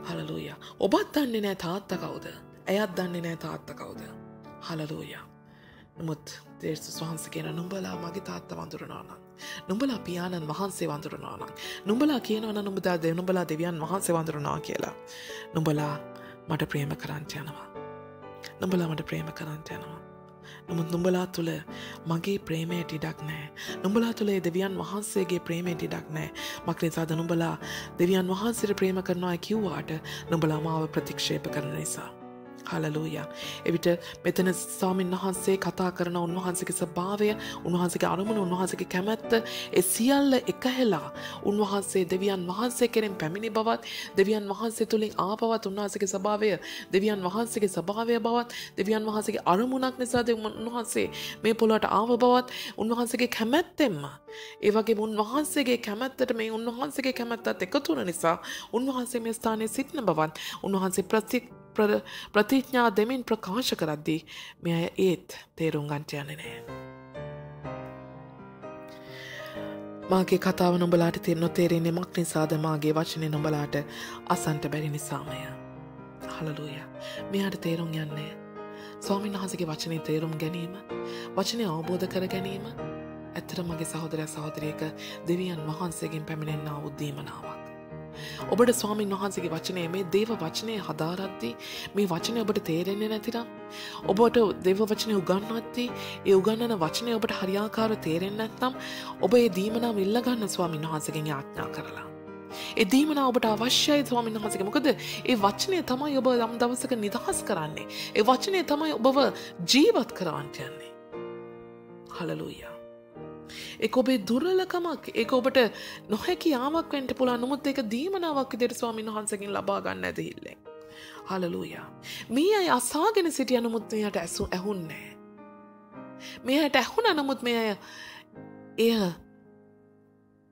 හලලූයා. ඔබත් දන්නේ නැහැ තාත්තා කවුද? එයත් දන්නේ නැහැ තාත්තා කවුද? හලලූයා. නමුත් යේසුස් වහන්සේ කියන නුඹලා මගේ තාත්තා වඳුරනවා නම්, නුඹලා පියාණන් වහන්සේ වඳුරනවා නම්, නුඹලා කියනවා නම් නුඹලා දෙවියන් වහන්සේ වඳුරනවා කියලා. නුඹලා මට ප්‍රේම කරන්ට යනවා. නුඹලා මට ප්‍රේම කරන්ට යනවා. නමුත් නුඹලා තුළ මගේ ප්‍රේමයට ඉඩක් නැහැ. නුඹලා තුළ දෙවියන් වහන්සේගේ ප්‍රේමයට ඉඩක් නැහැ. මක් නිසාද? නුඹලා දෙවියන් වහන්සේට ප්‍රේම කරනවා කිව්වාට නුඹලා මාව ප්‍රතික්ෂේප කරන නිසා. හලලූයා. එවිට මෙතන ස්වාමීන් වහන්සේ කතා කරන උන්වහන්සේගේ ස්වභාවය, උන්වහන්සේගේ අරමුණ, උන්වහන්සේගේ කැමැත්ත, ඒ සියල්ල එකහෙලා උන්වහන්සේ දෙවියන් වහන්සේ කෙරෙන් පැමිණි බවත්, දෙවියන් වහන්සේ තුලින් ආපවත් උන්වහන්සේගේ ස්වභාවය, දෙවියන් වහන්සේගේ ස්වභාවය බවත්, දෙවියන් වහන්සේගේ අරමුණක් නිසාද උන්වහන්සේ මේ පොළොවට ආව බවත්, උන්වහන්සේගේ කැමැත්තෙන්ම, ඒ වගේම උන්වහන්සේගේ කැමැත්තට මේ උන්වහන්සේගේ කැමැත්තත් එකතු වෙන නිසා උන්වහන්සේ මේ ස්ථානයේ සිටින බවත් උන්වහන්සේ ප්‍රතිඥා දෙමින් ප්‍රකාශ කරද්දී මේ අය ඒත් තේරුම් ගන්නට යන්නේ නැහැ. මාගේ කතාව නුඹලාට නොතේරෙන්නේ මක් නිසාද? මාගේ වචනේ නුඹලාට අසන්ට බැරි නිසාමය. හලලූයා. මෙයාට තේරුම් යන්නේ ස්වාමීන් වහන්සේගේ වචනේ තේරුම් ගැනීම, වචනේ අවබෝධ කර ගැනීම ඇත්තට මගේ සහෝදරයා සහෝදරියක දෙවියන් වහන්සේගෙන් පැමිණෙනා වූ දීමනාවක්. ඔබට ස්වාමීන් වහන්සේගේ වචනේ, මේ දේව වචනේ හදාරද්දී මේ වචනේ ඔබට තේරෙන්නේ නැතිනම්, ඔබට දේව වචනේ උගන්වද්දී ඒ උගන්වන වචනේ ඔබට හරියාකාරව තේරෙන්නේ නැත්නම්, ඔබ ඒ දීමනාව ඉල්ල ගන්න ස්වාමීන් වහන්සේගෙන් යාඥා කරලා. ඒ දීමනාව ඔබට අවශ්‍යයි ස්වාමීන් වහන්සේගේ. මොකද ඒ වචනේ තමයි ඔබ යම් දවසක නිදහස් කරන්නේ. ඒ වචනේ තමයි ඔබව ජීවත් කරවන්න යන්නේ. හලලූයා. ඒක ඔබේ දුර්වලකමක්, ඒක ඔබට නොහැකියාවක් වෙන්න පුළුවන්. නමුත් ඒක දීමනාවක් විදිහට ස්වාමීන් වහන්සේගෙන් ලබා ගන්න ඇදහිල්ලෙන්. හලලූයා. මේ අය අසාගෙන සිටිය නමුත් මෙයාට ඇහුන්නේ නැහැ. මෙයාට ඇහුණා නමුත් මේ අය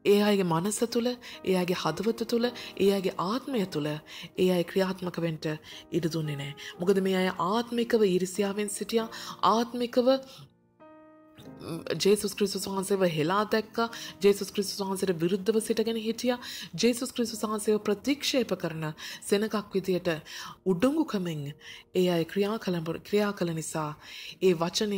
ඒ අයගේ මනස තුළ, ඒ අයගේ හදවත තුළ, ඒ අයගේ ආත්මය තුළ ඒ අය ක්‍රියාත්මක වෙන්න ඉඩ දුන්නේ නැහැ. මොකද මේ අය ආත්මිකව ඊර්ෂ්‍යාවෙන් සිටියා, ආත්මිකව ජේසුස් ක්‍රිස්තුස් වහන්සේව හෙලා දැක්කා, ජේසුස් ක්‍රිස්තුස් වහන්සේට විරුද්ධව සිටගෙන හිටියා, ජේසුස් ක්‍රිස්තුස් වහන්සේව ප්‍රතික්ෂේප කරන සෙනගක් විදියට උඩඟුකමින් ඒ අය ක්‍රියා කළ නිසා ඒ වචනය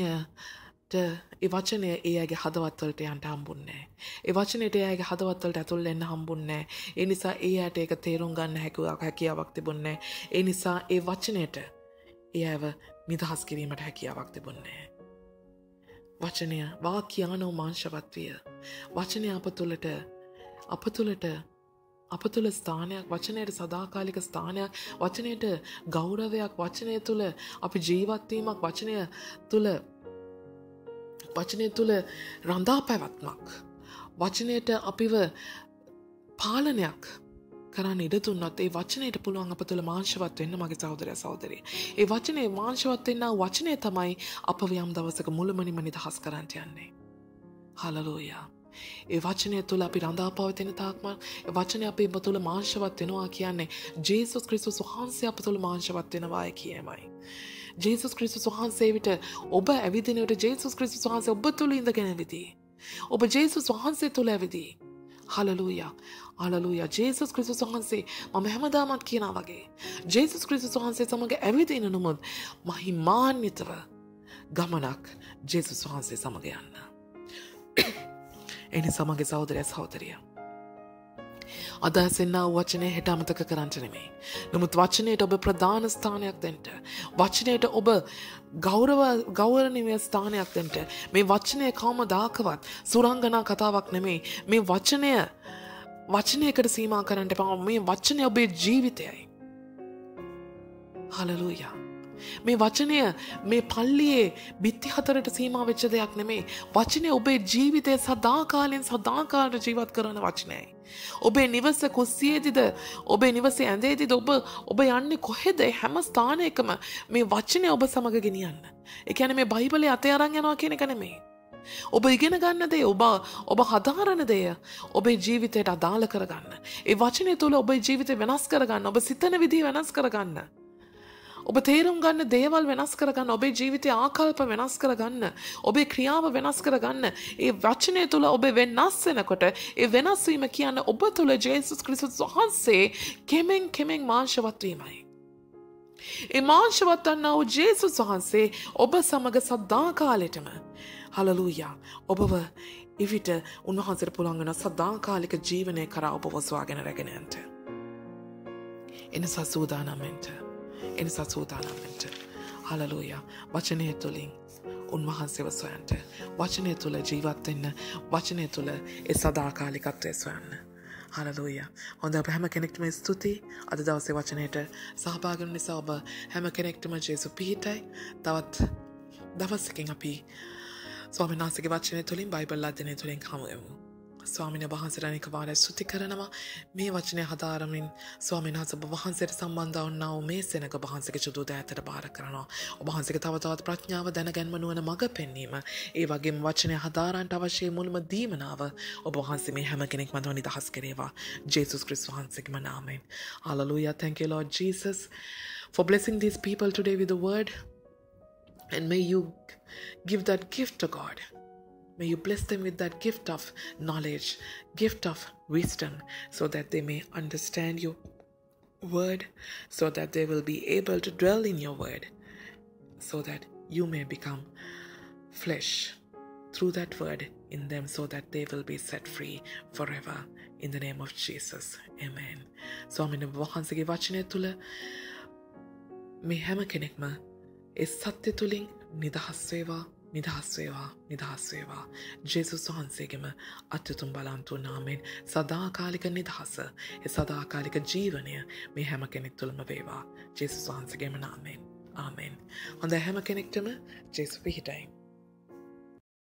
ඒ අයගේ හදවත් වලට යන්න හම්බුන්නේ නැහැ. ඒ වචනේට ඒ අයගේ හදවත් වලට ඇතුල් වෙන්න හම්බුන්නේ නැහැ. ඒ නිසා ඒ අයට ඒක තේරුම් ගන්න හැකියාවක් තිබුණේ නැහැ. ඒ නිසා ඒ වචනේට ඒ අයව නිදහස් කිරීමට හැකියාවක් තිබුණේ නැහැ. වචනය වාක්‍යානෝ මාංශවත් විය. වචනය අප තුළ ස්ථානයක්, වචනයට සදාකාලික ස්ථානයක්, වචනයට ගෞරවයක්, වචනය තුළ අපි ජීවත්වීමක්, වචනය තුළ රඳා පැවැත්මක්, වචනයට අපිව පාලනයක් කරන්න ඉඩ දුන්නත් ඒ වචනයට පුළුවන් අප තුළ මාංශවත් වෙන්න මගේ සහෝදරයා සහෝදරිය. ඒ වචනේ මාංශවත් වෙන්න වචනේ තමයි අපව යම් දවසක මුළුමනින්ම නිදහස් කරන්නට යන්නේ. හලලූයා. ඒ වචනය තුළ අපි රඳා පවතින තාක්ම ඒ වචනේ අපේ තුළ මාංශවත් වෙනවා කියන්නේ ජේසුස් ක්‍රිස්තුස් වහන්සේ අප තුළ මාංශවත් වෙනවායි කියමයි. ජේසුස් ක්‍රිස්තුස් වහන්සේ විට ඔබ ඇවිදින විට ජේසුස් ක්‍රිස්තුස් වහන්සේ ඔබ තුළ ඉඳගෙන ඇවිදී. ඔබ ජේසුස් වහන්සේ තුළ ඇවිදී. හලලූයා. හලලූයා. ජේසුස් ක්‍රිස්තුස් වහන්සේ මම හැමදාමත් කියනා වගේ ජේසුස් ක්‍රිස්තුස් වහන්සේ සමග ඇවිදින නමුත් මහිමාන්විතව ගමනක් ජේසුස් වහන්සේ සමග යන්න. එනිසා මගේ සහෝදරයා සහෝදරිය, අදහසෙන් ආ වචනේ හෙට අමතක කරන්න නෙමෙයි. නමුත් වචනයට ඔබ ප්‍රධාන ස්ථානයක් දෙන්න. වචනයට ඔබ ගෞරවනීය ස්ථානයක් දෙන්න. මේ වචනය කවමදාකවත් සුරංගනා කතාවක් නෙමෙයි. මේ වචනයකට සීමා කරන්න එපා. මේ වචනය ඔබේ ජීවිතයයි. හලලූයා. මේ වචනය මේ පල්ලියේ බිත්ති හතරට සීමා වෙච්ච දෙයක් නෙමෙයි. වචනය ඔබේ ජීවිතය සදාකාලට ජීවත් කරන වචනයයි. ඔබේ නිවස කුස්සියේදීද, ඔබේ නිවසේ ඇඳේදීද, ඔබ යන්නේ කොහෙද, හැම ස්ථානයකම මේ වචනය ඔබ සමග ගෙනියන්න. ඒ කියන්නේ මේ බයිබලයේ අතේ අරන් යනවා කියන එක නෙමෙයි. ඔබ ඉගෙන ගන්න දේ, ඔබ හදාරන දේ ඔබේ ජීවිතයට අදාළ කරගන්න. ඒ වචනය තුළ ඔබේ ජීවිතය වෙනස් කරගන්න, ඔබ සිතන විදිහ වෙනස් කරගන්න. ඔබ තේරුම් ගන්න දේවල් වෙනස් කරගන්න, ඔබේ ජීවිතයේ ආකල්ප වෙනස් කරගන්න, ඔබේ ක්‍රියාව වෙනස් කරගන්න. ඒ වචනය තුළ ඔබ වෙනස් වෙනකොට ඒ වෙනස් වීම කියන්නේ ඔබ තුළ ජේසුස් ක්‍රිස්තුස් වහන්සේ කෙමෙන් මාංශවත් වීමයි. ඒ මාංශවත් වන්නා වූ ජේසුස් වහන්සේ ඔබ සමග සදාකාලෙටම හලලූයා ඔබව ඉවිට උන්වහන්සේට පුළුවන් වෙන සදාකාලික ජීවනය කරා ඔබව සොයාගෙන රැගෙන යන්න. එනිසා සූදානම් වෙන්න. හලලූයා වචනය තුළින් උන්වහන්සේව සොයන්න. වචනය තුළ ජීවත් වෙන්න. වචනය තුළ ඒ සදාකාලිකත්වය සොයන්න. හලලූයා. හොඳ අප හැම කෙනෙක්ටම ස්තුතියි. අද දවසේ වචනයට සහභාගී වුණ නිසා ඔබ හැම කෙනෙක්ටම ජේසු පිහිටයි. තවත් දවසකින් අපි ස්වාමීන් වහන්සේගේ වචනය තුළින් බයිබල් අධ්‍යයනය තුළින් හමු වෙමු. ස්වාමීන් වහන්සේට අනෙක වාරයක් ස්තුති කරනවා. මේ වචනය හදාරමින් ස්වාමීන් වහන්සේ ඔබ වහන්සේට සම්බන්ධ වුණා වූ මේ සෙනඟ ඔබ වහන්සේගේ චුදු දෑතට බාර කරනවා. ඔබ වහන්සේගේ තව තවත් ප්‍රඥාව දැනගැන්ම නුවණ මඟ පෙන්වීම, ඒ වගේම වචනය හදාරන්නට අවශ්‍ය මුල්ම දීමනාව ඔබ වහන්සේ මේ හැම කෙනෙක්ම නිදහස් කරේවා. ජේසුස් ක්‍රිස්තුස් වහන්සේගේ නාමයෙන්. Hallelujah. Thank you, Lord Jesus, for blessing these people today with the word. And may you give that gift to God. May you bless them with that gift of knowledge, gift of wisdom, so that they may understand your word, so that they will be able to dwell in your word, so that you may become flesh through that word in them, so that they will be set free forever. In the name of Jesus. Amen. So amine wahansege vachane tula me හැම කෙනෙක්ම ඒ සත්‍ය තුලින් නිදහස් වේවා. ජේසුස් වහන්සේගේම අත්‍යතුම් බලන්තු නාමයෙන් සදාකාලික නිදහස, ඒ සදාකාලික ජීවනය මේ හැම කෙනෙක් තුළම වේවා. ජේසුස් වහන්සේගේම නාමයෙන්. ආමෙන්. හොඳයි හැම කෙනෙක්ටම ජේසුස් පිහිටයි.